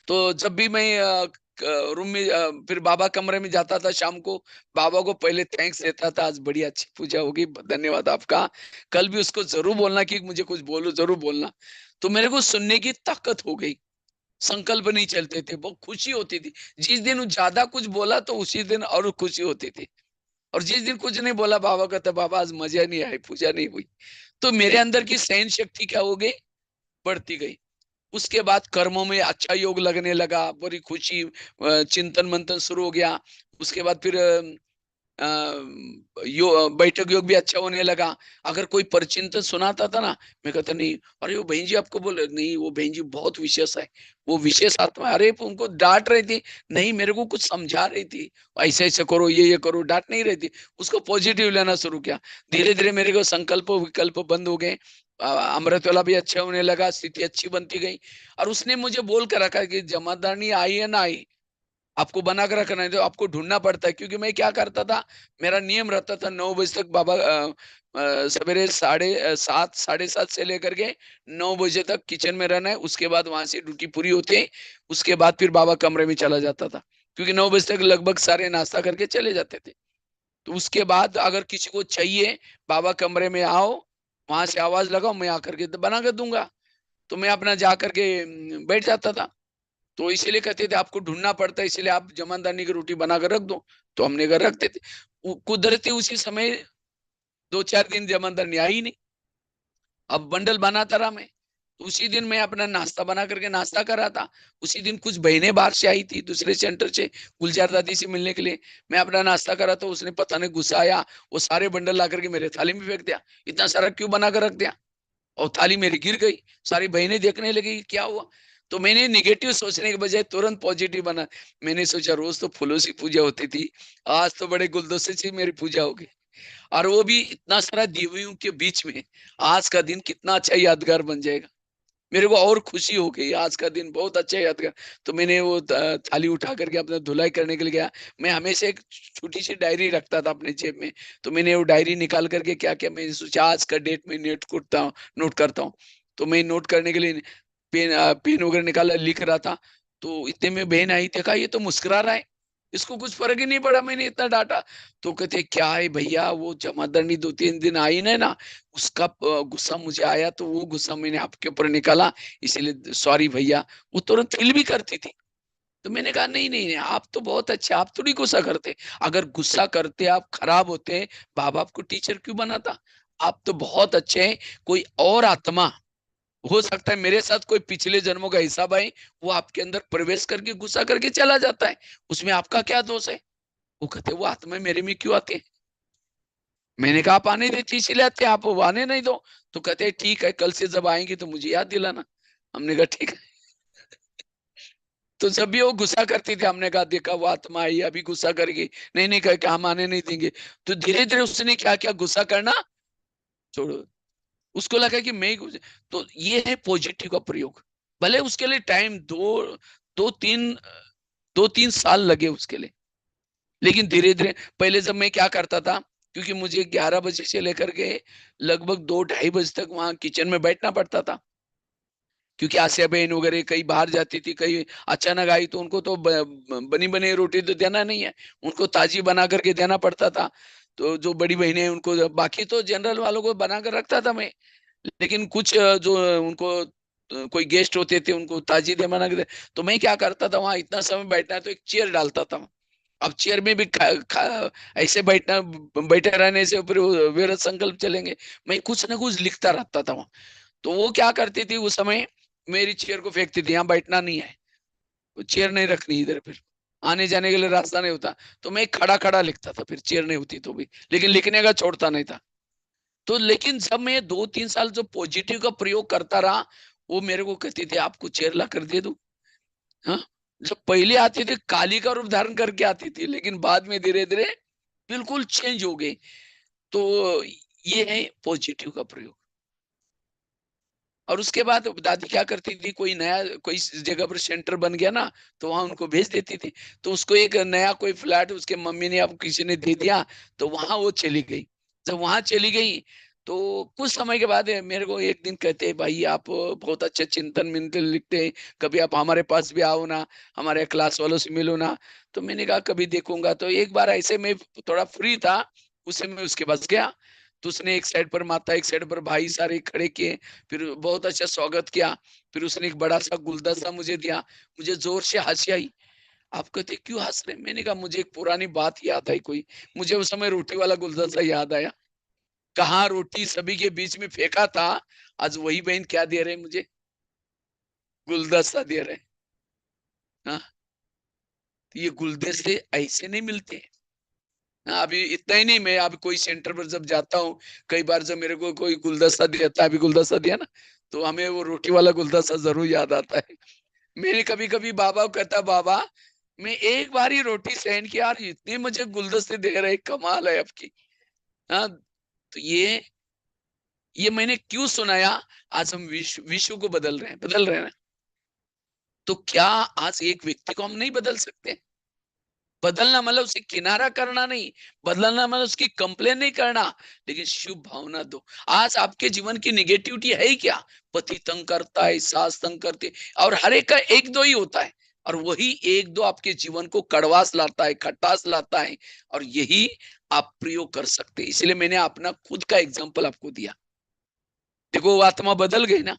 तो जब भी मैं रूम में फिर बाबा कमरे में जाता था शाम को, बाबा को पहले थैंक्स देता था, आज बड़ी अच्छी पूजा होगी, धन्यवाद आपका। कल भी उसको जरूर बोलना कि मुझे कुछ बोलो, जरूर बोलना। तो मेरे को सुनने की ताकत हो गई, संकल्प नहीं चलते थे, बहुत खुशी होती थी। जिस दिन वो ज्यादा कुछ बोला तो उसी दिन और खुशी होती थी, और जिस दिन कुछ नहीं बोला बाबा कहता बाबा आज मजा नहीं आई, पूजा नहीं हुई। तो मेरे अंदर की सहन शक्ति क्या हो गई, बढ़ती गई। उसके बाद कर्मों में अच्छा योग लगने लगा, बड़ी खुशी, चिंतन मंथन शुरू हो गया। उसके बाद फिर बैठक योग भी अच्छा होने लगा। अगर कोई परिचिंतन सुनाता था ना, मैं कहता नहीं, अरे वो बहन जी आपको बोल नहीं, वो बहन जी बहुत विशेष है, वो विशेष आत्मा है। अरे उनको डांट रही थी, नहीं मेरे को कुछ समझा रही थी, ऐसे ऐसे करो, ये करो, डांट नहीं रही थी। उसको पॉजिटिव लेना शुरू किया। धीरे धीरे मेरे को संकल्प विकल्प बंद हो गए। अमृत वाला भी अच्छा होने लगा, स्थिति अच्छी बनती गई। और उसने मुझे बोल कर रखा कि जमादारनी आई है ना आई, आपको बना कर रखना है, तो आपको ढूंढना पड़ता है। क्योंकि मैं क्या करता था, मेरा नियम रहता था 9 बजे तक बाबा सवेरे 7:30 7:30 से लेकर के 9 बजे तक किचन में रहना है। उसके बाद वहां से ड्यूटी पूरी होती है, उसके बाद फिर बाबा कमरे में चला जाता था। क्योंकि 9 बजे तक लगभग सारे नाश्ता करके चले जाते थे। तो उसके बाद अगर किसी को चाहिए, बाबा कमरे में आओ, वहां से आवाज लगाओ, मैं आकर के बना कर दूंगा। तो मैं अपना जा करके बैठ जाता था। तो इसीलिए कहते थे आपको ढूंढना पड़ता है, इसलिए आप जमानदारनी की रोटी बनाकर रख दो। तो हमने घर रखते थे। कुदरती उसी समय 2-4 दिन जमानदारनी आई नहीं। अब बंडल बनाता रहा मैं। तो उसी दिन मैं अपना नाश्ता बना करके नाश्ता कर रहा था। उसी दिन कुछ बहनें बाहर से आई थी दूसरे सेंटर से, गुलजार दादी से मिलने के लिए। मैं अपना नाश्ता कर रहा था, उसने पता नहीं गुस्सा आया, वो सारे बंडल ला करके मेरे थाली में फेंक दिया। इतना सारा क्यों बना कर रख दिया? और थाली मेरी गिर गई। सारी बहनें देखने लगी क्या हुआ। तो मैंने निगेटिव सोचने के बजाय तुरंत पॉजिटिव बना। मैंने सोचा रोज तो फूलों से पूजा होती थी, आज तो बड़े गुलदस्ते से मेरी पूजा होगी। और वो भी इतना सारा देवियों के बीच में। आज का दिन कितना अच्छा यादगार बन जाएगा। मेरे को और खुशी हो गई, आज का दिन बहुत अच्छा यादगार। तो मैंने वो थाली उठा करके अपना धुलाई करने के लिए गया। मैं हमेशा एक छोटी सी डायरी रखता था अपने जेब में। तो मैंने वो डायरी निकाल करके क्या क्या मैंने सोचा आज का डेट में नोट करता हूँ। तो मैं नोट करने के लिए पेन वगैरह निकाला, लिख रहा था। तो इतने में बहन आई, देखा ये तो मुस्कुरा रहा है, इसको कुछ फर्क ही नहीं पड़ा मैंने इतना डांटा। तो कहते क्या है भैया, वो जमादारनी 2-3 दिन आई ना, उसका गुस्सा मुझे आया, तो वो गुस्सा मैंने आपके ऊपर निकाला, इसीलिए सॉरी भैया। वो तुरंत फील भी करती थी। तो मैंने कहा नहीं नहीं नहीं, आप तो बहुत अच्छे, आप थोड़ी गुस्सा करते। अगर गुस्सा करते आप खराब होते, बाप आपको टीचर क्यों बनाता? आप तो बहुत अच्छे हैं। कोई और आत्मा, हो सकता है मेरे साथ कोई पिछले जन्मों का हिसाब है, वो आपके अंदर प्रवेश करके गुस्सा करके चला जाता है, उसमें आपका क्या दोष है? वो कहते वो आत्मा मेरे में क्यों आती है? मैंने कहा आप आने देती इसीलिए आते हैं, आप वो आने नहीं दो। तो कहते ठीक है, कल से जब आएंगे तो मुझे याद दिलाना। हमने कहा ठीक है। तो जब भी वो गुस्सा करती थी, हमने कहा देखा वो आत्मा आई अभी गुस्सा करेगी, नहीं नहीं कह के हम आने नहीं देंगे। तो धीरे धीरे उसने क्या क्या गुस्सा करना छोड़ो, उसको लगा कि मैं ही तो ये है पॉजिटिव का प्रयोग। भले उसके लिए टाइम दो तीन 2-3 साल लगे उसके लिए, लेकिन धीरे धीरे। पहले जब मैं क्या करता था, क्योंकि मुझे 11 बजे से लेकर के लगभग 2-2:30 बजे तक वहां किचन में बैठना पड़ता था। क्योंकि आसिया बहन वगैरह कहीं बाहर जाती थी, कहीं अचानक आई, तो उनको तो बनी बनी रोटी तो देना नहीं है, उनको ताजी बना करके देना पड़ता था। तो जो बड़ी बहनें उनको, बाकी तो जनरल वालों को बना कर रखता था मैं। लेकिन कुछ जो उनको कोई गेस्ट होते थे उनको ताजी दे बना के। तो मैं क्या करता था, वहां इतना समय बैठना है तो एक चेयर डालता था। अब चेयर में भी ऐसे बैठे रहने से फिर व्यर्थ संकल्प चलेंगे। मैं कुछ ना कुछ लिखता रहता था वहां। तो वो क्या करती थी उस समय, मेरी चेयर को फेंकती थी, यहाँ बैठना नहीं है, चेयर नहीं रखनी इधर, फिर आने जाने के लिए रास्ता नहीं होता। तो मैं खड़ा खड़ा लिखता था, फिर चेयर नहीं होती तो भी, लेकिन लिखने का छोड़ता नहीं था। तो लेकिन जब मैं 2-3 साल जो पॉजिटिव का प्रयोग करता रहा, वो मेरे को कहती थी आपको चेयर ला कर दे दूं। हाँ, जब पहले आती थी काली का रूप धारण करके आती थी, लेकिन बाद में धीरे धीरे बिल्कुल चेंज हो गई। तो ये है पॉजिटिव का प्रयोग। और उसके बाद दादी क्या करती थी, कोई नया कोई जगह पर सेंटर बन गया ना, तो वहां उनको भेज देती थी। तो उसको एक नया कोई फ्लैट उसके मम्मी ने अब किसी ने दे दिया, तो वहां वो चली गई। जब वहां चली गई, तो कुछ समय के बाद मेरे को एक दिन कहते हैं भाई आप बहुत अच्छे चिंतन मिंतन लिखते हैं, कभी आप हमारे पास भी आओ ना, हमारे क्लास वालों से मिलो ना। तो मैंने कहा कभी देखूंगा। तो एक बार ऐसे में थोड़ा फ्री था, उसे मैं उसके पास गया। तो उसने एक साइड पर माता, एक साइड पर भाई सारे खड़े किए, फिर बहुत अच्छा स्वागत किया। फिर उसने एक बड़ा सा गुलदस्ता मुझे दिया। मुझे जोर से हंसी आई। आप कहते क्यों हंस रहे? मैंने कहा मुझे एक पुरानी बात याद आई कोई। मुझे उस समय रोटी वाला गुलदस्ता याद आया। कहाँ रोटी सभी के बीच में फेंका था, आज वही बहन क्या दे रहे मुझे, गुलदस्ता दे रहे। हाँ, तो ये गुलदस्ते ऐसे नहीं मिलते। हाँ, अभी इतना ही नहीं, मैं अभी कोई सेंटर पर जब जाता हूँ, कई बार जब मेरे को कोई गुलदस्ता देता है, अभी गुलदस्ता दिया ना, तो हमें वो रोटी वाला गुलदस्ता जरूर याद आता है। मेरे कभी कभी बाबा को कहता बाबा, मैं एक बार ही रोटी सहन की, यार इतने मुझे गुलदस्ते दे रहे, कमाल है आपकी। हाँ, तो ये ये मैंने क्यों सुनाया? आज हम विश्व को बदल रहे हैं ना। तो क्या आज एक व्यक्ति को हम नहीं बदल सकते? बदलना मतलब उसे किनारा करना नहीं, बदलना मतलब उसकी कंप्लेन नहीं करना, लेकिन शुभ भावना दो। आज आपके जीवन की निगेटिविटी है ही क्या? पति तंग करता है, सास तंग करती है, और हर एक का एक दो ही होता है, और वही एक दो आपके जीवन को कड़वास लाता है, खटास लाता है, और यही आप प्रयोग कर सकते हैं। इसलिए मैंने अपना खुद का एग्जाम्पल आपको दिया। देखो वो आत्मा बदल गई ना,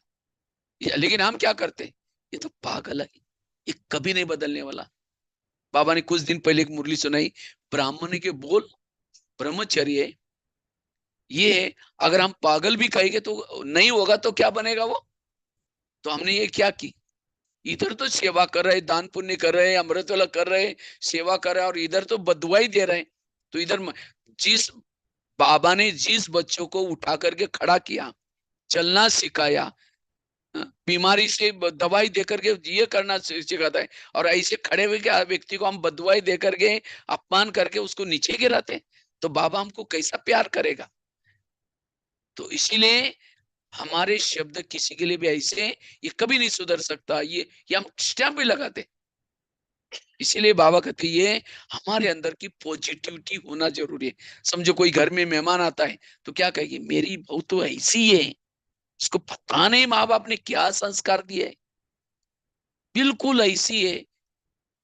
लेकिन हम क्या करते हैं? ये तो पागल है, ये कभी नहीं बदलने वाला। बाबा ने कुछ दिन पहले एक मुरली सुनाई, ब्राह्मण के बोल ब्रह्मचर्य, ये अगर हम पागल भी कहेंगे तो नहीं होगा, तो क्या बनेगा वो? तो हमने ये क्या की, इधर तो सेवा कर रहे, दान पुण्य कर रहे, अमृत वाला कर रहे, सेवा कर रहे, और इधर तो बदुआई दे रहे। तो इधर जिस बाबा ने जिस बच्चों को उठा करके खड़ा किया, चलना सिखाया, बीमारी से दवाई दे करके ये करना सिखाता है, और ऐसे खड़े हुए के व्यक्ति को हम बदवाई दे करके, अपमान करके उसको नीचे गिराते हैं, तो बाबा हमको कैसा प्यार करेगा? तो इसीलिए हमारे शब्द किसी के लिए भी ऐसे, ये कभी नहीं सुधर सकता, ये हम स्टैम्प भी लगाते। इसीलिए बाबा कहते ये हमारे अंदर की पॉजिटिविटी होना जरूरी है। समझो कोई घर में मेहमान आता है, तो क्या कहेगी, मेरी बहू तो ऐसी है, इसको पता नहीं माँ बाप ने क्या संस्कार दिए, बिल्कुल ऐसी है।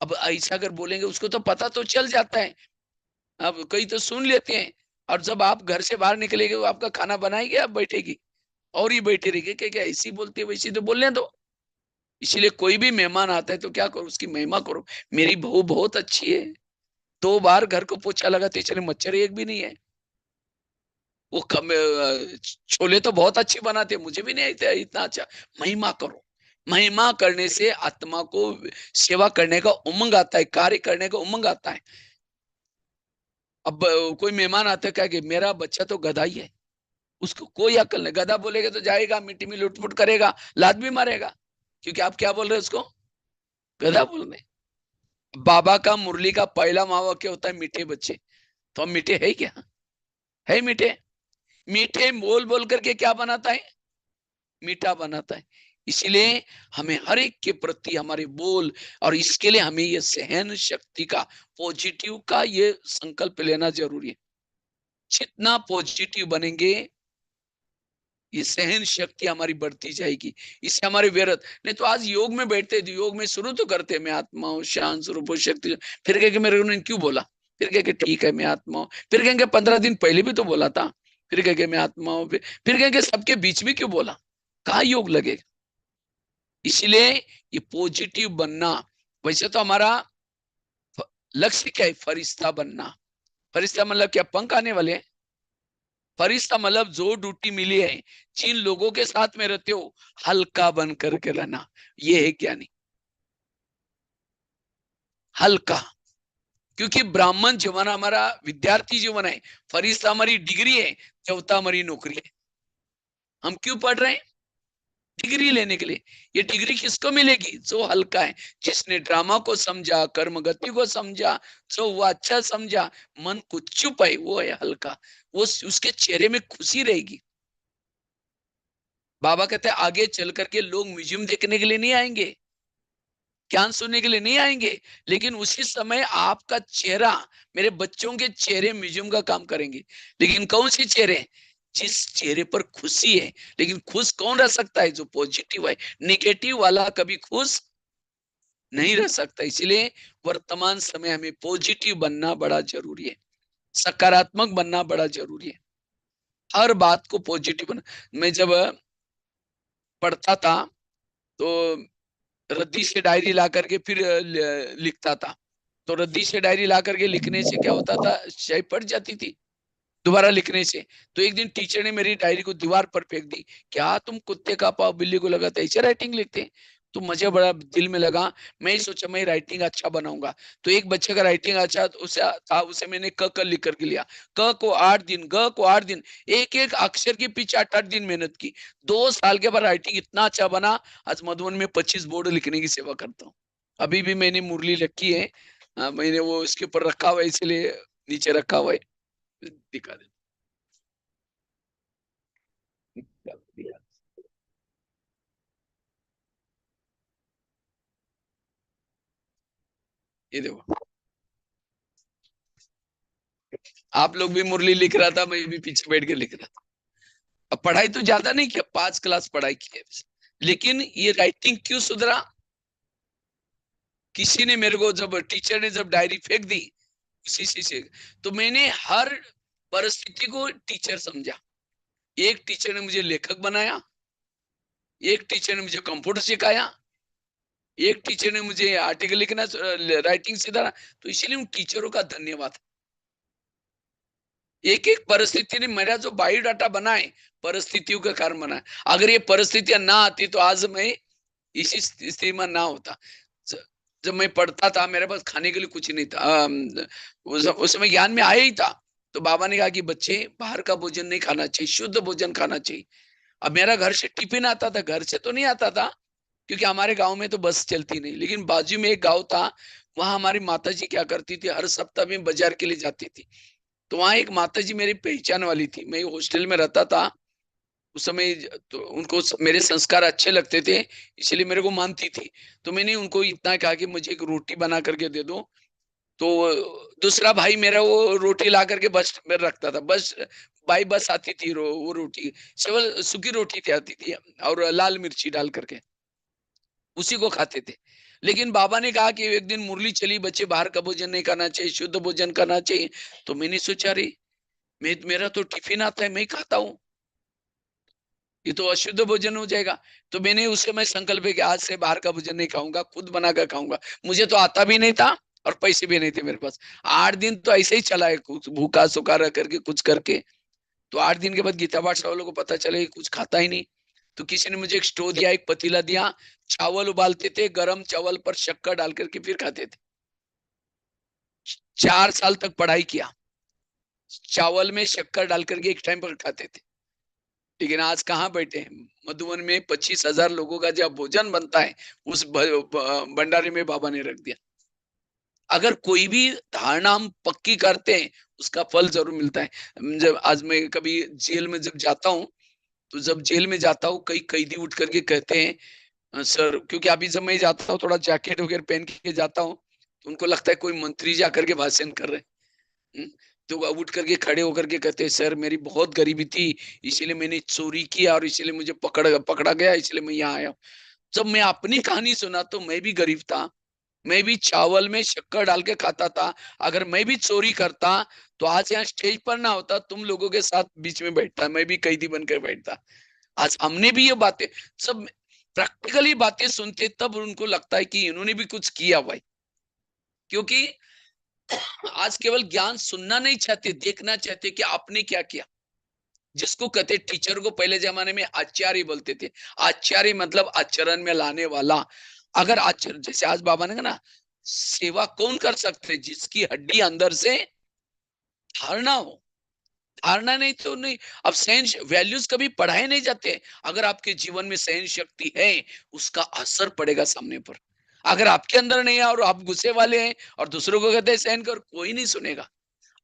अब ऐसा अगर बोलेंगे, उसको तो पता तो चल जाता है, अब कई तो सुन लेते हैं, और जब आप घर से बाहर निकलेंगे, वो आपका खाना बनाएगी, आप बैठेगी और ही बैठे रहेगी, क्या ऐसी बोलती है, वैसी तो बोलने दो। इसलिए कोई भी मेहमान आता है तो क्या करो, उसकी महिमा करो। मेरी बहू बहुत अच्छी है, 2 बार घर को पोछा लगाते चले, मच्छर एक भी नहीं है। वो छोले तो बहुत अच्छे बनाते, मुझे भी नहीं आता इतना अच्छा। महिमा करो। महिमा करने से आत्मा को सेवा करने का उमंग आता है, कार्य करने का उमंग आता है। अब कोई मेहमान आता है, क्या कि मेरा बच्चा तो गधा ही है, उसको कोई अकल नहीं, गधा बोलेगा तो जाएगा मिट्टी में लुटपुट करेगा, लात भी मारेगा, क्योंकि आप क्या बोल रहे हैं उसको, गधा बोल रहे। बाबा का मुरली का पहला महावाक्य होता है मीठे बच्चे। तो हम मीठे है क्या? है मीठे? मीठे बोल बोल करके क्या बनाता है? मीठा बनाता है। इसलिए हमें हर एक के प्रति हमारे बोल, और इसके लिए हमें ये सहन शक्ति का, पॉजिटिव का ये संकल्प लेना जरूरी है। जितना पॉजिटिव बनेंगे, ये सहन शक्ति हमारी बढ़ती जाएगी, इससे हमारे व्यर्थ नहीं। तो आज योग में बैठते, योग में शुरू तो करते मैं आत्मा हूँ, शांत स्वरूप हूँ, शक्ति, फिर कहेंगे मेरे को क्यों बोला, फिर कहेंगे ठीक है मैं आत्मा हूँ, फिर कहेंगे 15 दिन पहले भी तो बोला था, फिर कहेंगे मैं आत्मा हूँ, फिर कहेंगे सबके बीच में क्यों बोला, कहाँ योग लगेगा? इसलिए ये पॉजिटिव बनना, वैसे तो हमारा लक्ष्य क्या है, फरिश्ता बनना। फरिश्ता मतलब क्या, पंख आने वाले हैं। फरिश्ता मतलब जो ड्यूटी मिली है, जिन लोगों के साथ में रहते हो, हल्का बन करके रहना, ये है ज्ञानी। हल्का, क्योंकि ब्राह्मण जीवन हमारा विद्यार्थी जीवन है, फरिश्ता हमारी डिग्री है, देवता हमारी नौकरी है। हम क्यों पढ़ रहे हैं? डिग्री लेने के लिए। ये डिग्री किसको मिलेगी? जो हल्का है, जिसने ड्रामा को समझा, कर्म गति को समझा, जो वो अच्छा समझा, मन को चुप है, वो है हल्का। वो उसके चेहरे में खुशी रहेगी। बाबा कहते हैं आगे चल करके लोग म्यूजियम देखने के लिए नहीं आएंगे, ज्ञान सुनने के लिए नहीं आएंगे, लेकिन उसी समय आपका चेहरा, मेरे बच्चों के चेहरे म्यूजियम का काम करेंगे। लेकिन कौन सी चेहरे? जिस चेहरे पर खुशी है। लेकिन खुश कौन रह सकता है? जो पॉजिटिव है। निगेटिव वाला कभी खुश नहीं रह सकता। इसलिए वर्तमान समय हमें पॉजिटिव बनना बड़ा जरूरी है, सकारात्मक बनना बड़ा जरूरी है, हर बात को पॉजिटिव बना। मैं जब पढ़ता था, तो रद्दी से डायरी ला करके फिर लिखता था। तो रद्दी से डायरी ला करके लिखने से क्या होता था, शायद पड़ जाती थी दोबारा लिखने से। तो एक दिन टीचर ने मेरी डायरी को दीवार पर फेंक दी, क्या तुम कुत्ते का पाव बिल्ली को लगाते ऐसे राइटिंग लिखते हैं? तो मुझे बड़ा दिल में लगा, मैं ही सोचा मैं राइटिंग अच्छा बनाऊंगा। तो एक बच्चे का राइटिंग अच्छा उसे था, उसे मैंने क लिख करके लिया। क को 8 दिन, ग को 8 दिन, एक एक अक्षर के पीछे 8 8 दिन मेहनत की। 2 साल के बाद राइटिंग इतना अच्छा बना, आज मधुबन में 25 बोर्ड लिखने की सेवा करता हूँ। अभी भी मैंने मुरली रखी है, मैंने वो इसके ऊपर रखा हुआ है, इसलिए नीचे रखा हुआ है, दिखा दे। ये देखो, आप लोग भी मुरली लिख रहा था, मैं भी पीछे बैठ के लिख रहा था। अब पढ़ाई तो ज्यादा नहीं किया, 5 क्लास पढ़ाई की है, लेकिन ये राइटिंग क्यों सुधरा? किसी ने मेरे को, जब टीचर ने जब डायरी फेंक दी उसी से, तो मैंने हर परिस्थिति को टीचर समझा। एक टीचर ने मुझे लेखक बनाया, एक टीचर ने मुझे कंप्यूटर सिखाया, एक टीचर ने मुझे आर्टिकल लिखना, राइटिंग सिखाया। तो इसीलिए उन टीचरों का धन्यवाद। एक एक परिस्थिति ने मेरा जो बायोडाटा बना है, परिस्थितियों के कारण बना है। अगर ये परिस्थितियां ना आती तो आज मैं इसी स्थिति में ना होता। जब मैं पढ़ता था, मेरे पास खाने के लिए कुछ नहीं था। उस समय ज्ञान में आया ही था। तो बाबा ने कहा कि बच्चे, बाहर का भोजन नहीं खाना चाहिए, शुद्ध भोजन खाना चाहिए। अब मेरा घर से टिफिन आता था, घर से तो नहीं आता था, क्योंकि हमारे गांव में तो बस चलती नहीं, लेकिन बाजू में एक गांव था। वहां हमारी माता जी क्या करती थी, हर सप्ताह में बाजार के लिए जाती थी। तो वहां एक माता जी मेरी पहचान वाली थी। मैं हॉस्टल में रहता था उस समय, तो उनको मेरे संस्कार अच्छे लगते थे, इसलिए मेरे को मानती थी। तो मैंने उनको इतना कहा कि मुझे एक रोटी बना करके दे दो। तो दूसरा भाई मेरा वो रोटी ला करके बस में रखता था। बस बाई बस आती थी, वो रोटी केवल सूखी रोटी थी, आती थी, और लाल मिर्ची डाल करके उसी को खाते थे। लेकिन बाबा ने कहा कि एक दिन मुरली चली, बच्चे बाहर का भोजन नहीं करना चाहिए, शुद्ध भोजन करना चाहिए। तो मैंने सोचा, रे मेरा तो टिफिन आता है, मैं खाता हूँ, ये तो अशुद्ध भोजन हो जाएगा। तो मैंने उस समय संकल्प है कि आज से बाहर का भोजन नहीं खाऊंगा, खुद बनाकर खाऊंगा। मुझे तो आता भी नहीं था और पैसे भी नहीं थे मेरे पास। 8 दिन तो ऐसे ही चला है, कुछ भूखा सुखा रह करके कुछ करके। तो 8 दिन के बाद गीता पाठ वालों को पता चला कि कुछ खाता ही नहीं। तो किसी ने मुझे एक स्टोव दिया, एक पतीला दिया, चावल उबालते थे, गरम चावल पर शक्कर डाल करके फिर खाते थे। 4 साल तक पढ़ाई किया, चावल में शक्कर डाल करके एक टाइम पर खाते थे। लेकिन आज कहाँ बैठे हैं? मधुबन में 25,000 लोगों का जब भोजन बनता है, उस भंडारे में बाबा ने रख दिया। अगर कोई भी धारणा हम पक्की करते हैं, उसका फल जरूर मिलता है। जब आज मैं कभी जेल में जब जाता हूँ, तो जब जेल में जाता हूँ, कई कैदी उठ करके कहते हैं, सर, क्योंकि अभी जब मैं जाता हूँ थोड़ा जैकेट वगैरह पहन के जाता हूँ, तो उनको लगता है कोई मंत्री जा करके भाषण कर रहे हैं। हम्म, तो अब उठ करके खड़े होकर के कहते हैं, सर मेरी बहुत गरीबी थी, इसीलिए मैंने चोरी किया और इसीलिए मुझे पकड़ा गया, इसलिए मैं यहाँ आया। जब मैं अपनी कहानी सुना तो मैं भी गरीब था, मैं भी चावल में शक्कर डाल के खाता था। अगर मैं भी चोरी करता तो आज यहाँ स्टेज पर ना होता, तुम लोगों के साथ बीच में बैठता, मैं भी कैदी बनकर बैठता। आज हमने भी ये बातें, सब प्रैक्टिकली बातें सुनते, तब उनको लगता है कि इन्होंने भी कुछ किया भाई। क्योंकि आज केवल ज्ञान सुनना नहीं चाहते, देखना चाहते कि आपने क्या किया। जिसको कहते, टीचर को पहले जमाने में आचार्य बोलते थे। आचार्य मतलब आचरण में लाने वाला। अगर आचरण, जैसे आज बाबा ने कहा ना, सेवा कौन कर सकते, जिसकी हड्डी अंदर से धारणा हो। धारणा नहीं तो नहीं। अब सेंस वैल्यूज कभी पढ़ाए नहीं जाते। अगर आपके जीवन में सहन शक्ति है, उसका असर पड़ेगा सामने पर। अगर आपके अंदर नहीं है और आप गुस्से वाले हैं और दूसरों को कहते हैं सहन कर, कोई नहीं सुनेगा।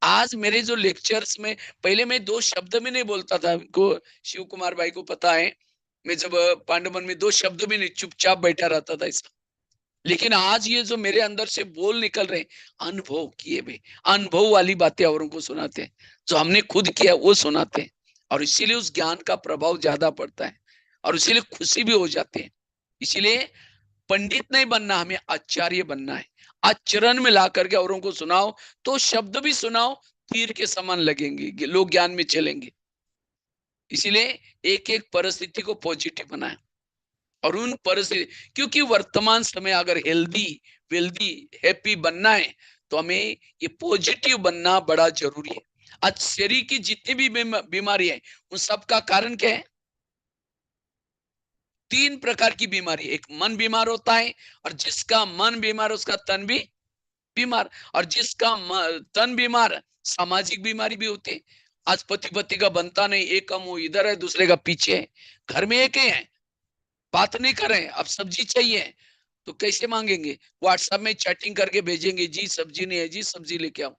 आज मेरे जो लेक्चर्स में, पहले मैं 2 शब्द में नहीं बोलता था, को शिव कुमार भाई को पता है। मैं जब पांडवन में 2 शब्द में नहीं, चुपचाप बैठा रहता था ऐसा। लेकिन आज ये जो मेरे अंदर से बोल निकल रहे हैं, अनुभव किए हुए, अनुभव वाली बातें औरों को सुनाते हैं, जो हमने खुद किया वो सुनाते हैं। और इसीलिए उस ज्ञान का प्रभाव ज्यादा पड़ता है, और इसीलिए खुशी भी हो जाते हैं। इसीलिए पंडित नहीं बनना, हमें आचार्य बनना है। आचरण में ला करके औरों को सुनाओ, तो शब्द भी सुनाओ, तीर के समान लगेंगे, लोग ज्ञान में चलेंगे। इसीलिए एक एक परिस्थिति को पॉजिटिव बनाए, और उन परिस्थिति, क्योंकि वर्तमान समय अगर हेल्दी वेल्दी हैप्पी बनना है, तो हमें ये पॉजिटिव बनना बड़ा जरूरी है। आज शरीर की जितनी भी बीमारी है, उन सब का कारण क्या है? 3 प्रकार की बीमारी। एक मन बीमार होता है, और जिसका मन बीमार उसका तन भी बीमार, और जिसका तन बीमार, सामाजिक बीमारी भी होती है। आज पति पति का बनता नहीं, एक का मुंह इधर है, दूसरे का पीछे है। घर में एक ही है, बात नहीं कर रहे हैं, अब सब्जी चाहिए तो कैसे मांगेंगे? व्हाट्सएप में चैटिंग करके भेजेंगे, जी सब्जी नहीं है, जी सब्जी लेके आओ।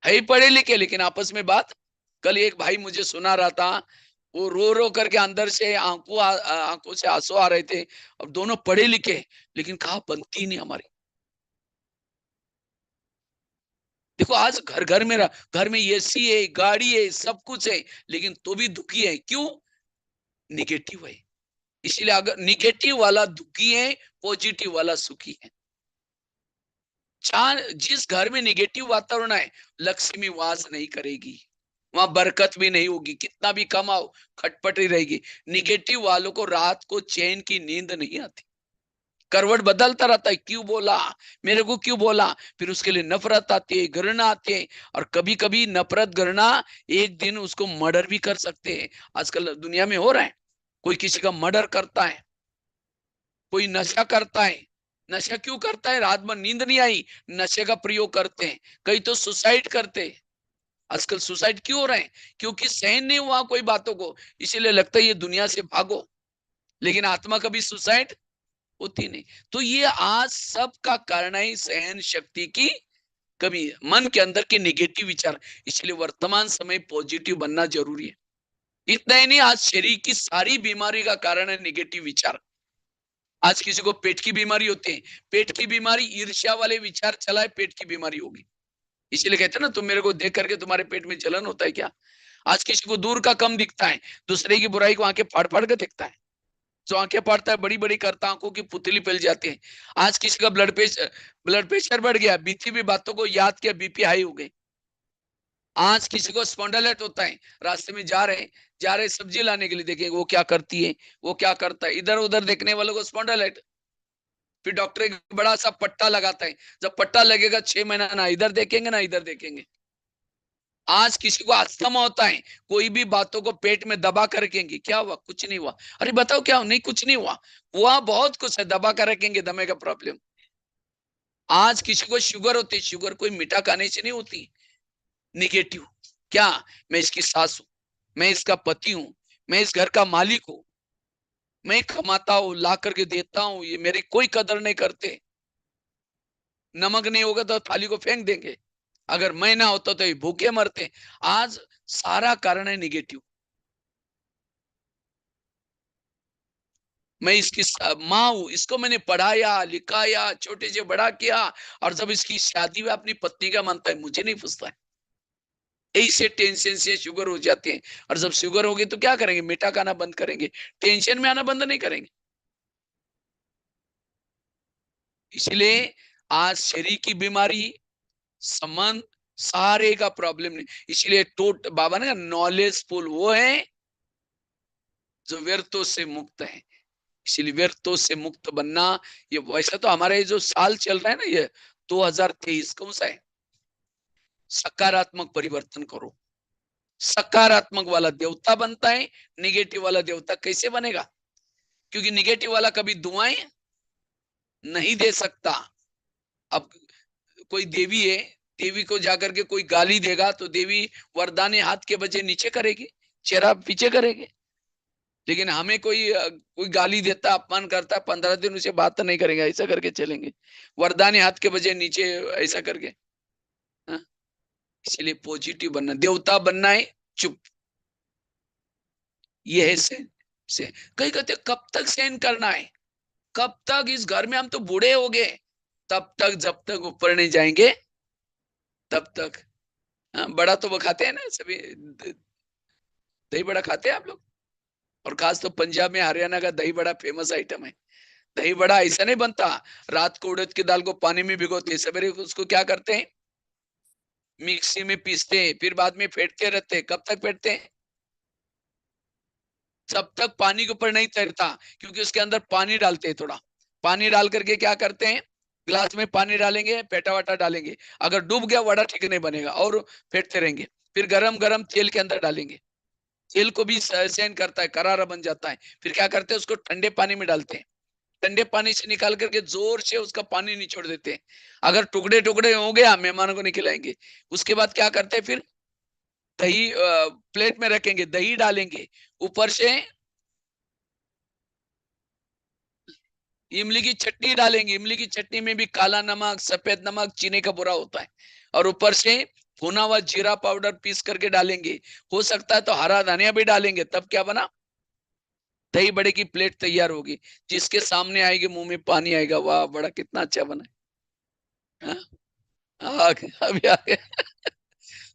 है ही पढ़े लिखे, लेकिन आपस में बात। कल एक भाई मुझे सुना रहा था, वो रो रो करके अंदर से आंखों से आंसू आ रहे थे। अब दोनों पढ़े लिखे, लेकिन कहा बनती नहीं हमारी। देखो आज घर घर में घर में एसी है, गाड़ी है, सब कुछ है, लेकिन तो भी दुखी है। क्यों? निगेटिव है। इसलिए अगर निगेटिव वाला दुखी है, पॉजिटिव वाला सुखी है। चार जिस घर में निगेटिव वातावरण है, लक्ष्मी वास नहीं करेगी, वहां बरकत भी नहीं होगी, कितना भी कमाओ खटपटी रहेगी। निगेटिव वालों को रात को चैन की नींद नहीं आती, करवट बदलता रहता है, क्यों बोला, मेरे को क्यों बोला, फिर उसके लिए नफरत आती है, घृणा आती है। और कभी कभी नफरत घृणा एक दिन उसको मर्डर भी कर सकते हैं। आजकल दुनिया में हो रहा है, कोई किसी का मर्डर करता है, कोई नशा करता है। नशा क्यों करता है? रात भर नींद नहीं आई, नशे का प्रयोग करते हैं। कई तो सुसाइड करते हैं। आजकल सुसाइड क्यों हो रहे हैं? क्योंकि सहन नहीं हुआ कोई बातों को, इसीलिए लगता है ये दुनिया से भागो, लेकिन आत्मा कभी सुसाइड होती नहीं। तो ये आज सब का कारण है सहन शक्ति की कमी है, मन के अंदर के निगेटिव विचार। इसलिए वर्तमान समय पॉजिटिव बनना जरूरी है। इतना ही नहीं, आज शरीर की सारी बीमारी का कारण है निगेटिव विचार। आज किसी को पेट की बीमारी होती है, पेट की बीमारी ईर्ष्या वाले विचार चलाए, पेट की बीमारी होगी। इसीलिए कहते हैं ना, तुम मेरे को देख करके तुम्हारे पेट में जलन होता है क्या? आज किसी को दूर का कम दिखता है, दूसरे की बुराई को आंखें फाड़ फाड़ के देखता है। जो आंखें फाड़ता है, बड़ी बड़ी करता, आंखों की पुतली फैल जाती है। आज किसी का ब्लड प्रेशर बढ़ गया, बीती हुई बातों को याद किया, बीपी हाई हो गई। आज किसी को स्पॉन्डिलाइट होता है, रास्ते में जा रहे सब्जी लाने के लिए, देखेंगे वो क्या करती है, वो क्या करता है, इधर उधर देखने वालों को स्पॉन्डिलाइट। फिर डॉक्टर एक बड़ा सा पट्टा लगाता है, जब पट्टा लगेगा 6 महीना ना इधर देखेंगे ना इधर देखेंगे। आज किसी को अस्थमा होता है, कोई भी बातों को पेट में दबा कर रखेंगे, क्या हुआ, कुछ नहीं हुआ, अरे बताओ क्या हुआ? नहीं कुछ नहीं हुआ, हुआ बहुत कुछ है, दबा कर रखेंगे, दमे का प्रॉब्लम। आज किसी को शुगर होती है, शुगर कोई मीठा खाने से नहीं होती, निगेटिव। क्या? मैं इसकी सास हूं, मैं इसका पति हूं, मैं इस घर का मालिक हूं, मैं कमाता हूं, ला करके देता हूं, ये मेरी कोई कदर नहीं करते। नमक नहीं होगा तो थाली को फेंक देंगे, अगर मैं ना होता तो ये भूखे मरते। आज सारा कारण है निगेटिव। मैं इसकी माँ हूं, इसको मैंने पढ़ाया लिखाया, छोटे से बड़ा किया, और जब इसकी शादी में अपनी पत्नी का मानता है, मुझे नहीं पूछता है। ऐसे टेंशन से शुगर हो जाते हैं। और जब शुगर होगी तो क्या करेंगे? मीठा खाना बंद करेंगे, टेंशन में आना बंद नहीं करेंगे। इसलिए आज शरीर की बीमारी, संबंध, सारे का प्रॉब्लम नहीं। इसलिए टोट बाबा ने नॉलेजफुल वो है जो व्यर्थों से मुक्त है। इसलिए व्यर्थों से मुक्त बनना, ये वैसा तो हमारा ये जो साल चल रहा है ना, ये 2023 कौन सा है? सकारात्मक परिवर्तन करो। सकारात्मक वाला देवता बनता है, निगेटिव वाला देवता कैसे बनेगा? क्योंकि निगेटिव वाला कभी दुआएं नहीं दे सकता। अब कोई देवी है, देवी को जाकर के कोई गाली देगा तो देवी वरदाने हाथ के बजे नीचे करेगी, चेहरा पीछे करेगी। लेकिन हमें कोई गाली देता, अपमान करता, 15 दिन उसे बात नहीं करेंगे, ऐसा करके चलेंगे, वरदाने हाथ के बजे नीचे, ऐसा करके। हाँ? इसलिए पॉजिटिव बनना, देवता बनना है चुप। ये है से कई कहते कब तक सहन करना है? कब तक? इस घर में हम तो बूढ़े हो गए, तब तक जब तक ऊपर नहीं जाएंगे तब तक। हाँ, बड़ा तो वो खाते हैं ना सभी, दही बड़ा खाते हैं आप लोग। और खास तो पंजाब में, हरियाणा का दही बड़ा फेमस आइटम है। दही बड़ा ऐसा नहीं बनता, रात को उड़द की दाल को पानी में भिगोते हैं, सवेरे उसको क्या करते हैं, मिक्सी में पीसते हैं, फिर बाद में फेंटते रहते हैं। कब तक फेंटते हैं? जब तक पानी के ऊपर नहीं तैरता, क्योंकि उसके अंदर पानी डालते हैं थोड़ा। पानी डाल करके क्या करते हैं, ग्लास में पानी डालेंगे, पेटा वाटा डालेंगे, अगर डूब गया वड़ा ठीक नहीं बनेगा, और फेंटते रहेंगे। फिर गरम गरम तेल के अंदर डालेंगे, तेल को भी सहन करता है, करारा बन जाता है। फिर क्या करते हैं, उसको ठंडे पानी में डालते हैं, ठंडे पानी से निकाल करके जोर से उसका पानी निचोड़ देते हैं। अगर टुकड़े टुकड़े हो गया, मेहमानों को नहीं खिलाएंगे। उसके बाद क्या करते हैं, फिर दही प्लेट में रखेंगे, दही डालेंगे, ऊपर से इमली की चटनी डालेंगे। इमली की चटनी में भी काला नमक, सफेद नमक, चीनी का बुरा होता है, और ऊपर से भुना हुआ जीरा पाउडर पीस करके डालेंगे। हो सकता है तो हरा धनिया भी डालेंगे। तब क्या बना, दही बड़े की प्लेट तैयार होगी। जिसके सामने आएगी मुंह में पानी आएगा, वाह बड़ा कितना अच्छा बना है। हाँ? अभी आ गया।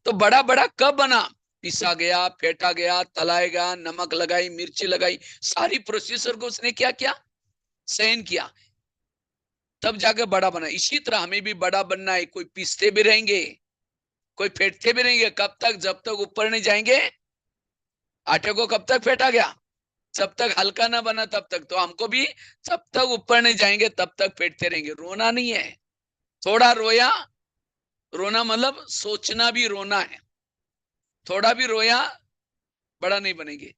तो बड़ा बड़ा कब बना? पिसा गया, फेंटा गया, तलाया गया, नमक लगाई, मिर्ची लगाई, सारी प्रोसेसर को उसने क्या किया? सहन किया, तब जाके बड़ा बना। इसी तरह हमें भी बड़ा बनना है। कोई पीसते भी रहेंगे, कोई फेंटते भी रहेंगे। कब तक? जब तक ऊपर नहीं जाएंगे। आटे को कब तक फेंटा गया? जब तक हल्का ना बना तब तक। तो हमको भी जब तक ऊपर नहीं जाएंगे तब तक फेंटते रहेंगे। रोना नहीं है। थोड़ा रोया, रोना मतलब सोचना भी रोना है। थोड़ा भी रोया, बड़ा नहीं बनेंगे।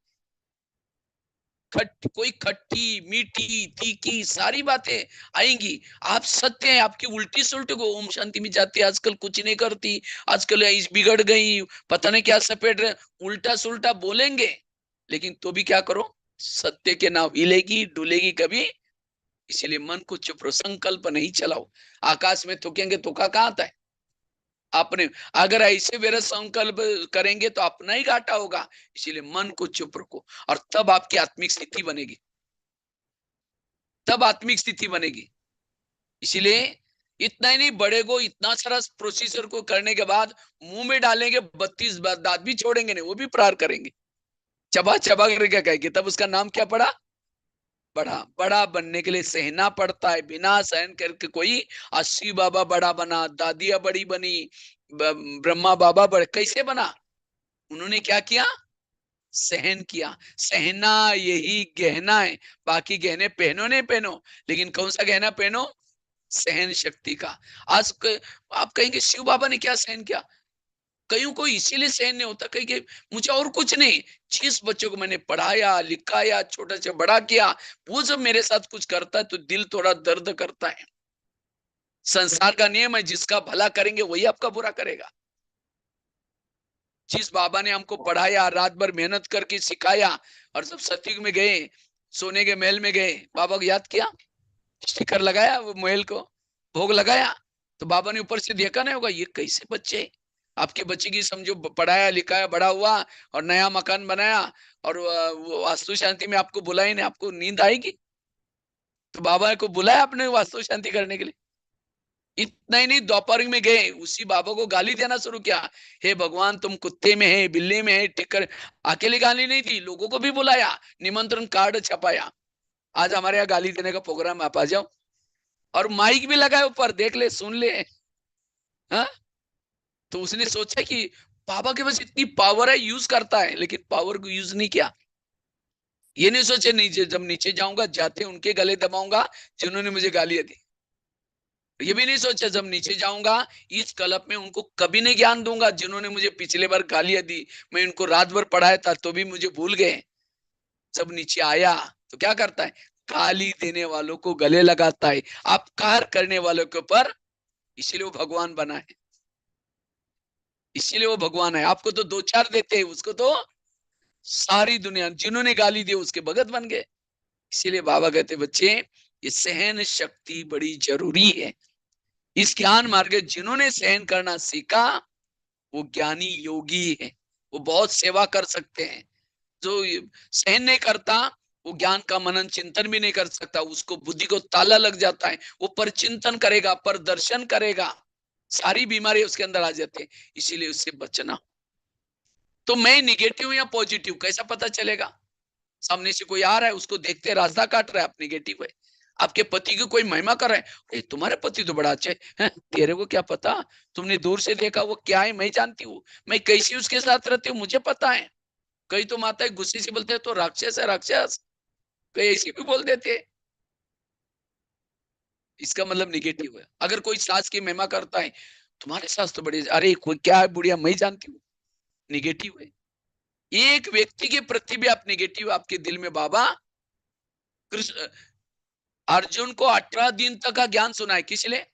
कोई खट्टी मीठी तीखी सारी बातें आएंगी। आप सत्य है, आपकी उल्टी सुलटी को ओम शांति में जाती है, आजकल कुछ नहीं करती, आजकल इस बिगड़ गई, पता नहीं क्या सपेट रहे, उल्टा सुल्टा बोलेंगे। लेकिन तो भी क्या करो? सत्य के नाव हिलेगी डुलेगी कभी। इसीलिए मन को चुप रहो, संकल्प नहीं चलाओ। आकाश में थूकेंगे तो कहाँ आता है? आपने अगर ऐसे मेरा संकल्प करेंगे तो अपना ही घाटा होगा। इसीलिए मन को चुप रखो, और तब आपकी आत्मिक स्थिति बनेगी, तब आत्मिक स्थिति बनेगी। इसीलिए इतना ही नहीं, बड़े को इतना सारा प्रोसीजर को करने के बाद मुंह में डालेंगे 32 दांत भी छोड़ेंगे नहीं, वो भी प्रहार करेंगे, चबा चबा करके कहेंगे। तब उसका नाम क्या पड़ा? बड़ा। बड़ा बनने के लिए सहना पड़ता है। बिना सहन करके कोई 80 बाबा बड़ा बना, दादिया बड़ी बनी, ब्रह्मा बाबा बड़े कैसे बना? उन्होंने क्या किया? सहन किया। सहना यही गहना है। बाकी गहने पहनो नहीं पहनो, लेकिन कौन सा गहना पहनो? सहन शक्ति का। आज आप कहेंगे शिव बाबा ने क्या सहन किया? कईयों को इसीलिए सहन नहीं होता, कहेंगे मुझे और कुछ नहीं, जिस बच्चों को मैंने पढ़ाया लिखाया छोटा से बड़ा किया, वो जब मेरे साथ कुछ करता है तो दिल थोड़ा दर्द करता है। संसार का नियम है, जिसका भला करेंगे वही आपका बुरा करेगा। जिस बाबा ने हमको पढ़ाया, रात भर मेहनत करके सिखाया, और जब सतयुग में गए, सोने के महल में गए, बाबा को याद किया, स्टिकर लगाया वो महल को, भोग लगाया, तो बाबा ने ऊपर से देखा नहीं होगा ये कैसे बच्चे, आपके बच्चे की समझो पढ़ाया लिखाया बड़ा हुआ और नया मकान बनाया, और वो वास्तु शांति में आपको बुलाए नहीं, आपको नींद आएगी? तो बाबा को बुलाया आपने वास्तु शांति करने के लिए। इतना ही नहीं, दोपहर में गए, उसी बाबा को गाली देना शुरू किया, हे भगवान तुम कुत्ते में है, बिल्ली में है, टिकर। अकेले गाली नहीं थी, लोगों को भी बुलाया, निमंत्रण कार्ड छपाया, आज हमारे यहाँ गाली देने का प्रोग्राम, आप आ जाओ। और माइक भी लगाए ऊपर, देख ले सुन ले। हाँ, तो उसने सोचा कि बाबा के पास इतनी पावर है, यूज करता है, लेकिन पावर को यूज नहीं किया। ये नहीं सोचे नीचे, जब नीचे जाऊंगा जाते उनके गले दबाऊंगा जिन्होंने मुझे गालियां दी। ये भी नहीं सोचा जब नीचे जाऊंगा इस क्लब में उनको कभी नहीं ज्ञान दूंगा जिन्होंने मुझे पिछले बार गालियां दी, मैं इनको रात भर पढ़ाया था तो भी मुझे भूल गए। जब नीचे आया तो क्या करता है? गाली देने वालों को गले लगाता है, अपकार करने वालों के ऊपर। इसीलिए वो भगवान बना है, इसीलिए वो भगवान है। आपको तो दो चार देते हैं, उसको तो सारी दुनिया, जिन्होंने गाली दी उसके भगत बन गए। इसीलिए बाबा कहते बच्चे, ये सहन शक्ति बड़ी जरूरी है। इस ज्ञान मार्ग जिन्होंने सहन करना सीखा वो ज्ञानी योगी है, वो बहुत सेवा कर सकते हैं। जो सहन नहीं करता वो ज्ञान का मनन चिंतन भी नहीं कर सकता, उसको बुद्धि को ताला लग जाता है, वो पर चिंतन करेगा, पर दर्शन करेगा, सारी बीमारी उसके अंदर आ जाती है। इसीलिए उससे बचना। तो मैं निगेटिव या पॉजिटिव कैसा पता चलेगा? सामने से कोई आ रहा है, उसको देखते रास्ता काट रहा है, आप निगेटिव है। आपके पति की कोई महिमा कर रहा है, तुम्हारे पति तो बड़ा अच्छा है, तेरे को क्या पता, तुमने दूर से देखा वो क्या है, मैं जानती हूँ, मैं कैसी उसके साथ रहती हूँ मुझे पता है। कई तो माता गुस्से से बोलते हैं तो राक्षस है राक्षस, कई ऐसी भी बोल देते हैं, इसका मतलब निगेटिव है। अगर कोई सास की महिमा करता है, तुम्हारे सास तो बड़ी, अरे कोई क्या है बुढ़िया, मैं जानती हूँ, निगेटिव है। एक व्यक्ति के प्रति भी आप निगेटिव, आपके दिल में बाबा कृष्ण अर्जुन को 18 दिन तक का ज्ञान सुना है, किस लिए?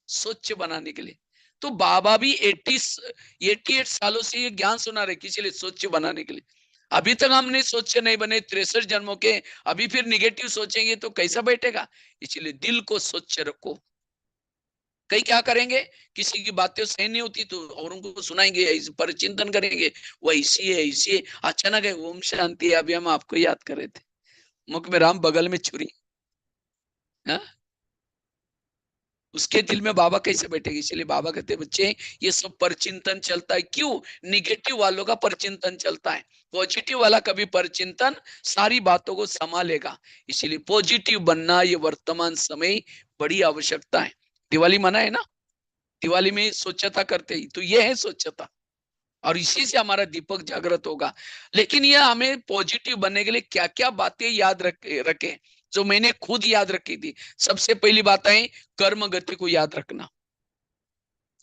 स्वच्छ बनाने के लिए। तो बाबा भी 88 सालों से ये ज्ञान सुना रहे, किस लिए? स्वच्छ बनाने के लिए। अभी तक हमने स्वच्छ नहीं बने 63 जन्मों के, अभी फिर निगेटिव सोचेंगे तो कैसा बैठेगा? इसलिए दिल को स्वच्छ रखो। कई क्या करेंगे, किसी की बातें सही नहीं होती तो और उनको सुनाएंगे, इस पर चिंतन करेंगे, वो ऐसी है ऐसी है। अचानक है ओम शांति, अभी हम आपको याद कर रहे थे, मुख में राम बगल में छुरी। हाँ? उसके दिल में बाबा कैसे बैठेगी? इसलिए बाबा कहते बच्चे ये सब परचिंतन चलता है। क्यों? निगेटिव वालों का परचिंतन चलता है। पॉजिटिव वाला कभी परचिंतन सारी बातों को संभालेगा। इसलिए पॉजिटिव बनना ये वर्तमान समय बड़ी आवश्यकता है। दिवाली मना है ना, दिवाली में स्वच्छता करते ही तो ये है स्वच्छता, और इसी से हमारा दीपक जागृत होगा। लेकिन यह हमें पॉजिटिव बनने के लिए क्या क्या बातें याद रखें, जो मैंने खुद याद रखी थी। सबसे पहली बात है कर्म गति को याद रखना।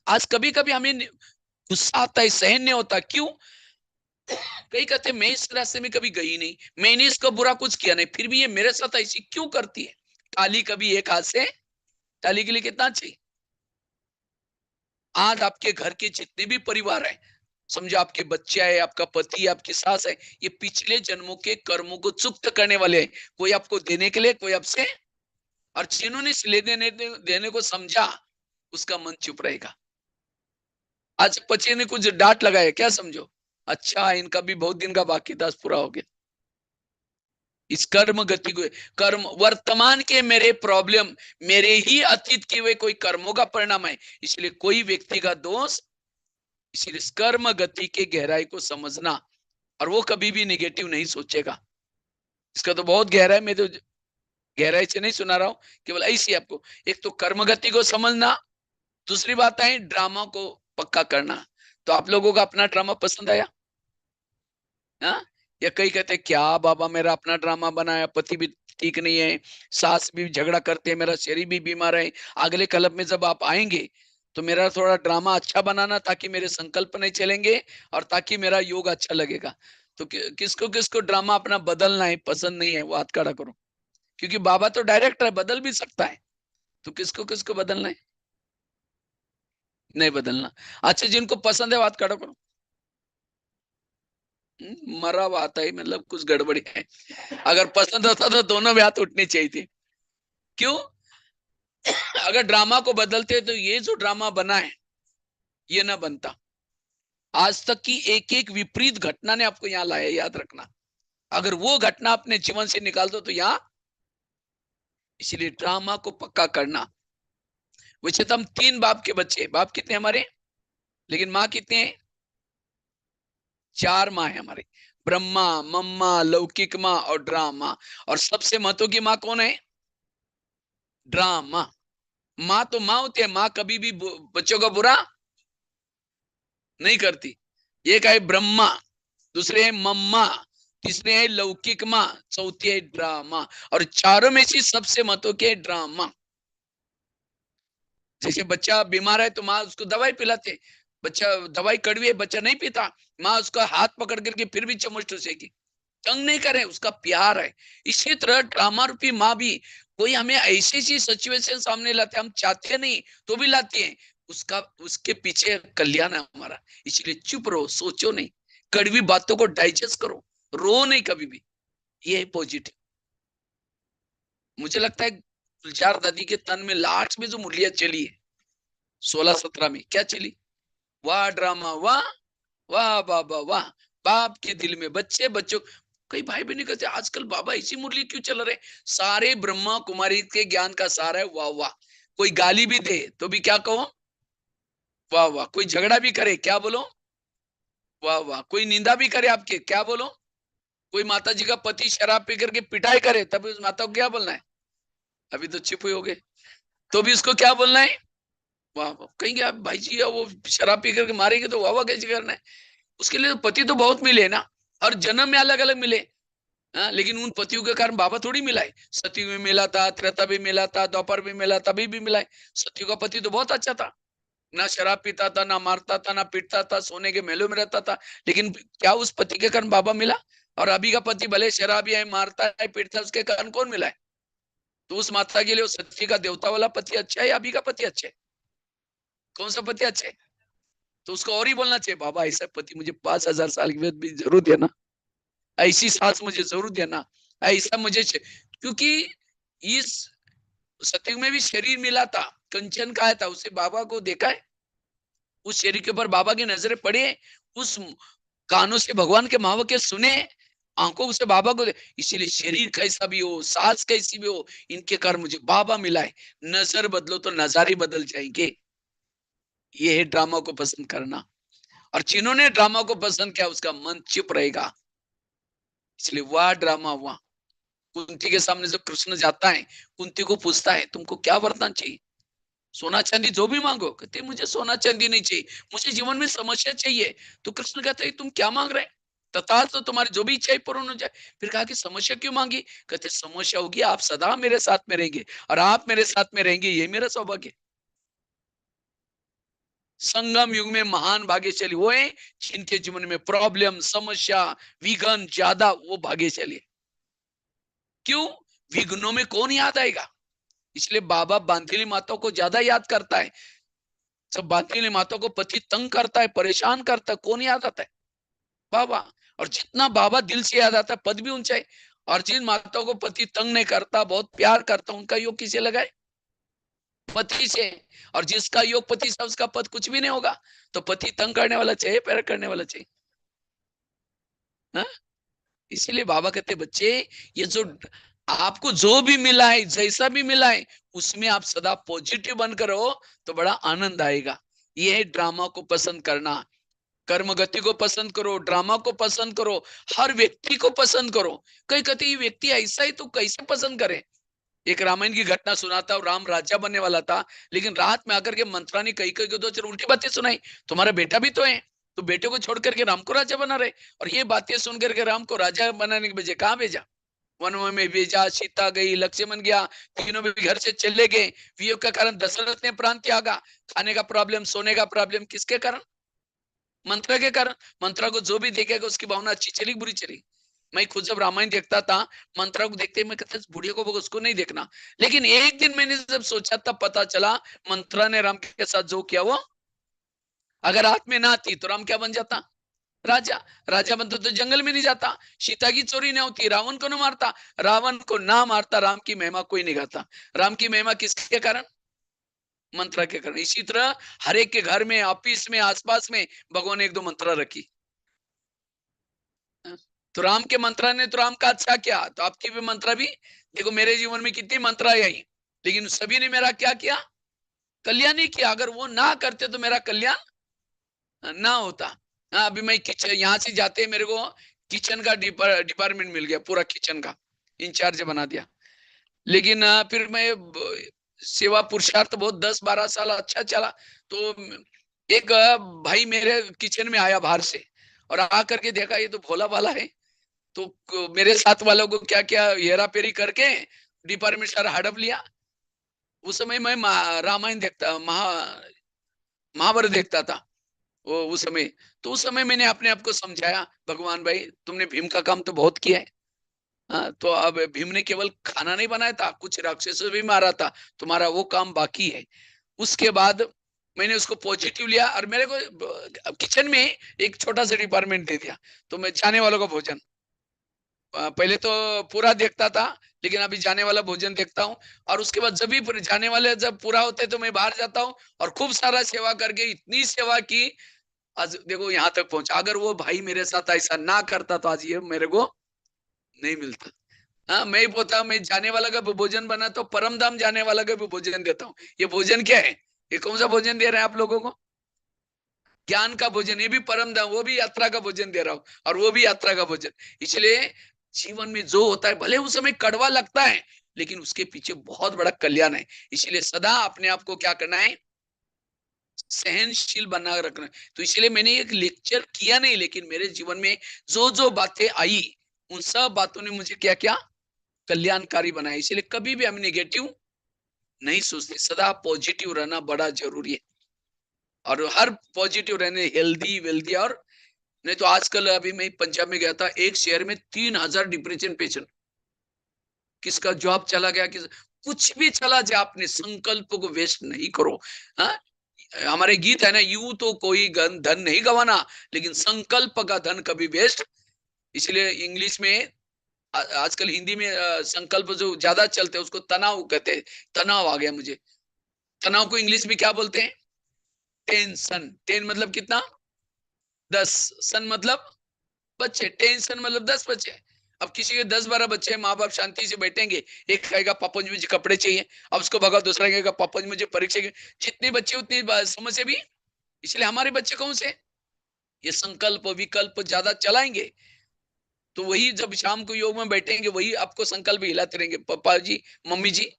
आज कभी कभी हमें गुस्सा आता है, सहन नहीं होता। क्यों? कई कहते मैं इस रास्ते में कभी गई नहीं, मैंने इसका बुरा कुछ किया नहीं, फिर भी ये मेरे साथ ऐसी क्यों करती है? ताली कभी एक हाथ से, ताली के लिए कितना चाहिए? आज आपके घर के जितने भी परिवार है, समझो आपके बच्चे है, आपका पति है, आपकी सास है, ये पिछले जन्मों के कर्मों को चुक्त करने वाले हैं। कोई आपको देने के लिए, कोई आपसे, और जिन्होंने देने को समझा, उसका मन चुप रहेगा। आज पति ने कुछ डांट लगाया, क्या समझो? अच्छा, इनका भी बहुत दिन का बाकी था, पूरा हो गया। इस कर्म गति को, कर्म वर्तमान के मेरे प्रॉब्लम मेरे ही अतीत के हुए कोई कर्मों का परिणाम है। इसलिए कोई व्यक्ति का दोष, इसीलिए कर्म गति के गहराई को समझना, और वो कभी भी निगेटिव नहीं सोचेगा। इसका तो बहुत गहरा है, मैं तो गहराई से नहीं सुना रहा हूं, केवल ऐसी आपको। एक तो कर्म गति को समझना, दूसरी बात है ड्रामा को पक्का करना। तो आप लोगों का अपना ड्रामा पसंद आया? हाँ? या कई कहते क्या बाबा मेरा अपना ड्रामा बनाया, पति भी ठीक नहीं है, सास भी झगड़ा करते हैं, मेरा शरीर भी बीमार है, अगले कल्प में जब आप आएंगे तो मेरा थोड़ा ड्रामा अच्छा बनाना, ताकि मेरे संकल्प नहीं चलेंगे और ताकि मेरा योग अच्छा लगेगा। तो किसको किसको ड्रामा अपना बदलना है, पसंद नहीं है, वो हाथ खड़ा करो। क्योंकि बाबा तो डायरेक्टर है, बदल भी सकता है। तो किसको किसको बदलना है? नहीं बदलना। अच्छा, जिनको पसंद है वो हाथ खड़ा करो। मरा हुआ आता है, मतलब कुछ गड़बड़ी है। अगर पसंद होता तो दोनों में हाथ उठने चाहिए थे। क्यों? अगर ड्रामा को बदलते तो ये जो ड्रामा बना है ये ना बनता। आज तक की एक एक विपरीत घटना ने आपको यहाँ लाया, याद रखना। अगर वो घटना अपने जीवन से निकाल दो तो यहाँ, इसलिए ड्रामा को पक्का करना। वैसे तो हम 3 बाप के बच्चे, बाप कितने हमारे, लेकिन माँ कितने हैं? 4 माँ है हमारे, ब्रह्मा, मम्मा, लौकिक माँ और ड्रामा। और सबसे महत्व की माँ कौन है? ड्रामा। माँ तो माँ होती है, माँ कभी भी बच्चों का बुरा नहीं करती। एक है ब्रह्मा, दूसरे है मम्मा, तीसरे है लौकिक माँ, चौथी है ड्रामा। और चारों में से सबसे महत्व के ड्रामा। जैसे बच्चा बीमार है तो माँ उसको दवाई पिलाते, बच्चा दवाई कड़वी है, बच्चा नहीं पीता, माँ उसका हाथ पकड़ करके फिर भी चम्मच टूसेगी, तंग नहीं करे, उसका प्यार है। इसी तरह ड्रामा रूपी माँ भी कोई हमें ऐसी सी सिचुएशन सामने लाते, हम चाहते नहीं तो भी लाती है, उसका उसके पीछे कल्याण है हमारा। इसलिए चुप रहो, सोचो नहीं, कड़वी बातों को डाइजेस्ट करो, रो नहीं कभी भी। ये है पॉजिटिव। मुझे लगता है गुलजार दादी के तन में लास्ट में जो मुरलियां चली है 16-17 में, क्या चली? वाह ड्रामा वाह, वाह बाबा वाह। बाप के दिल में बच्चे, बच्चों, कई भाई बहन कहते आजकल बाबा इसी मुरली क्यों चल रहे? सारे ब्रह्मा कुमारी के ज्ञान का सार है वाह वाह। कोई गाली भी दे तो भी क्या कहो? वाह वाह। कोई झगड़ा भी करे क्या बोलो? वाह वाह। कोई निंदा भी करे आपके, क्या बोलो? कोई माता जी का पति शराब पी करके पिटाई करे तब उस माता को क्या बोलना है? अभी तो चुप हुए हो गए, तो भी उसको क्या बोलना है? वाह वाह। कहेंगे आप भाई जी वो शराब पी करके मारेंगे तो वाह वाह कैसे करना है? उसके लिए पति तो बहुत मिले ना, और जन्म में अलग अलग मिले। हाँ, लेकिन उन पतियों के कारण बाबा थोड़ी मिला है। सतयुग में मिला था, त्रेता भी मिला था, द्वापर भी मिला, तभी भी मिला है। सतयुग का पति तो बहुत अच्छा था, ना शराब पीता था, ना मारता था, ना पीटता था, सोने के महलों में रहता था। लेकिन क्या उस पति के कारण बाबा मिला? और अभी का पति भले शराबी है, मारता है, पीटता है, उसके कारण कौन मिला है? तो उस माता के लिए सत्य का देवता वाला पति अच्छा है या अभी का पति अच्छा है? कौन सा पति अच्छा है? तो उसको और ही बोलना चाहिए, बाबा ऐसा पति मुझे 5,000 साल के बाद भी जरूर देना, ऐसी सास मुझे जरूर देना, ऐसा मुझे क्योंकि इस सतयुग में भी शरीर मिला था, कंचन का था, उसे बाबा को देखा है, उस शरीर के ऊपर बाबा की नजरें पड़ी है, उस कानों से भगवान के महावाक्य सुने, आंखों से बाबा को इसीलिए शरीर कैसा भी हो, सांस कैसी भी हो, इनके कारण मुझे बाबा मिला है। नजर बदलो तो नजारे बदल जाएंगे। ये है ड्रामा को पसंद करना। और जिन्होंने ड्रामा को पसंद किया उसका मन चुप रहेगा। इसलिए वह ड्रामा हुआ। कुंती के सामने जब कृष्ण जाता है, कुंती को पूछता है तुमको क्या वरदान चाहिए? सोना चांदी जो भी मांगो। कहते मुझे सोना चांदी नहीं चाहिए, मुझे जीवन में समस्या चाहिए। तो कृष्ण कहते हैं तुम क्या मांग रहे? तथा तो तुम्हारी जो भी इच्छा पूर्ण हो जाए। फिर कहा कि समस्या क्यों मांगी? कहते समस्या होगी आप सदा मेरे साथ में रहेंगे, और आप मेरे साथ में रहेंगे ये मेरा सौभाग्य। संगम युग में महान भाग्यशाली वो है जिनके जीवन में प्रॉब्लम, समस्या, विघ्न ज्यादा, वो भाग्यशाली। क्यों? विघ्नों में कौन याद आएगा? इसलिए बाबा बांधेली माता को ज्यादा याद करता है। जब बांधेली माता को पति तंग करता है, परेशान करता है, कौन याद आता है? बाबा। और जितना बाबा दिल से याद आता है पद भी ऊंचा है। और जिन माताओं को पति तंग नहीं करता, बहुत प्यार करता, उनका योग किसे लगाए? पति से। और जिसका योग पति से उसका पद कुछ भी नहीं होगा। तो पति तंग करने वाला चाहिए, प्यार करने वाला चाहिए? हाँ? इसीलिए बाबा कहते बच्चे, ये जो आपको जो भी मिला है, जैसा भी मिला है, उसमें आप सदा पॉजिटिव बनकर हो तो बड़ा आनंद आएगा। ये है ड्रामा को पसंद करना। कर्म गति को पसंद करो, ड्रामा को पसंद करो, हर व्यक्ति को पसंद करो। कई कहते ये व्यक्ति ऐसा ही तो कैसे पसंद करे? एक रामायण की घटना सुनाता हूँ। राम राजा बनने वाला था, लेकिन रात में आकर के मंत्रा ने कई कई को दो चार उल्टी बातें सुनाई। तुम्हारा बेटा भी तो है, तो बेटे को छोड़ करके राम को राजा बना रहे। और ये बातें सुन करके राम को राजा बनाने के बजाय कहाँ भेजा? वन में भेजा। सीता गई, लक्ष्मण गया, तीनों भी घर से चले गए। वियोग का कारण दशरथ ने प्राण त्यागा। खाने का प्रॉब्लम, सोने का प्रॉब्लम, किसके कारण? मंत्रा के कारण। मंत्रा को जो भी देखेगा उसकी भावना अच्छी चली बुरी चली। मैं खुद जब रामायण देखता था, मंत्रा को देखते मैं कहता बुढ़िया को उसको नहीं देखना। लेकिन एक दिन मैंने जब सोचा तब पता चला मंत्रा ने राम के साथ जो किया वो, अगर हाथ में ना आती तो राम क्या बन जाता? राजा। राजा बनता तो जंगल में नहीं जाता, सीता की चोरी नहीं होती, रावण को ना मारता। रावण को ना मारता, राम की महिमा कोई नहीं गाता। राम की महिमा किसके कारण? मंत्रा के कारण। इसी तरह हर एक के घर में, ऑफिस में, आसपास में भगवान ने एक दो मंत्रा रखी। तो राम के मंत्रा ने तो राम का अच्छा किया, तो आपकी भी मंत्रा भी देखो। मेरे जीवन में कितनी मंत्रा आई, लेकिन सभी ने मेरा क्या किया? कल्याण ही किया। अगर वो ना करते तो मेरा कल्याण ना होता। हाँ, अभी मैं किचन यहाँ से जाते मेरे को किचन का डिपार्टमेंट मिल गया, पूरा किचन का इंचार्ज बना दिया। लेकिन फिर मैं सेवा पुरुषार्थ बहुत 10-12 साल अच्छा चला। तो एक भाई मेरे किचन में आया बाहर से, और आकर के देखा ये तो भोला भाला है। तो मेरे साथ वालों को क्या क्या हेरा फेरी करके डिपार्टमेंट सारा हड़प लिया। उस समय मैं रामायण देखता, महाभारत देखता था वो उस समय। तो उस समय मैंने अपने आप को समझाया, भगवान भाई तुमने भीम का काम तो बहुत किया है। हाँ, तो अब भीम ने केवल खाना नहीं बनाया था, कुछ राक्षसों भी मारा था, तुम्हारा वो काम बाकी है। उसके बाद मैंने उसको पॉजिटिव लिया, और मेरे को किचन में एक छोटा सा डिपार्टमेंट दे दिया। तो मैं जाने वालों का भोजन पहले तो पूरा देखता था, लेकिन अभी जाने वाला भोजन देखता हूँ। और उसके बाद जब भी जाने वाले जब पूरा होते तो मैं बाहर जाता हूँ, और खूब सारा सेवा करके इतनी सेवा की, आज देखो यहाँ तक पहुंचा। अगर वो भाई मेरे साथ ऐसा ना करता तो आज ये मेरे को नहीं मिलता। हाँ, मैं बोलता हूँ मैं जाने वाला का भोजन बना तो परम धाम जाने वाला का भी भोजन देता हूँ। ये भोजन क्या है? ये कौन सा भोजन दे रहे हैं आप लोगों को? ज्ञान का भोजन, ये भी परम धाम, वो भी यात्रा का भोजन दे रहा हूँ, और वो भी यात्रा का भोजन। इसलिए जीवन में जो होता है भले उस समय कड़वा लगता है, लेकिन उसके पीछे बहुत बड़ा कल्याण है। इसलिए सदा अपने आप को क्या करना है? सहनशील बना रखना। तो इसलिए मैंने एक लेक्चर किया नहीं, लेकिन मेरे जीवन में जो जो बातें आई, उन सब बातों ने मुझे क्या क्या कल्याणकारी बनाया। इसलिए कभी भी हम नेगेटिव नहीं सोचते, सदा पॉजिटिव रहना बड़ा जरूरी है। और हर पॉजिटिव रहने, हेल्दी वेल्दी। और नहीं तो आजकल अभी मैं पंजाब में गया था, एक शहर में 3,000 डिप्रेशन पेशेंट। किसका जॉब चला गया, किस कुछ भी चला जाए, अपने संकल्प को वेस्ट नहीं करो। हाँ, हमारे गीत है ना, यू तो कोई धन नहीं गवाना, लेकिन संकल्प का धन कभी वेस्ट। इसलिए इंग्लिश में आजकल हिंदी में संकल्प जो ज्यादा चलते हैं उसको तनाव कहते हैं। तनाव आ गया मुझे। तनाव को इंग्लिश में क्या बोलते हैं? टेंशन। टेन मतलब कितना? 10। सन मतलब बच्चे, टेंशन मतलब 10 बच्चे। अब किसी के 10-12 बच्चे हैं, माँ बाप शांति से बैठेंगे, एक कहेगा पापा जी मुझे कपड़े चाहिए, अब उसको भगा, दूसरा कहेगा पापा जी मुझे परीक्षा के, जितने बच्चे उतनी समस्या भी। इसलिए हमारे बच्चे कौन से, ये संकल्प विकल्प ज्यादा चलाएंगे, तो वही जब शाम को योग में बैठेंगे वही आपको संकल्प हिलाते रहेंगे, पापा जी मम्मी जी।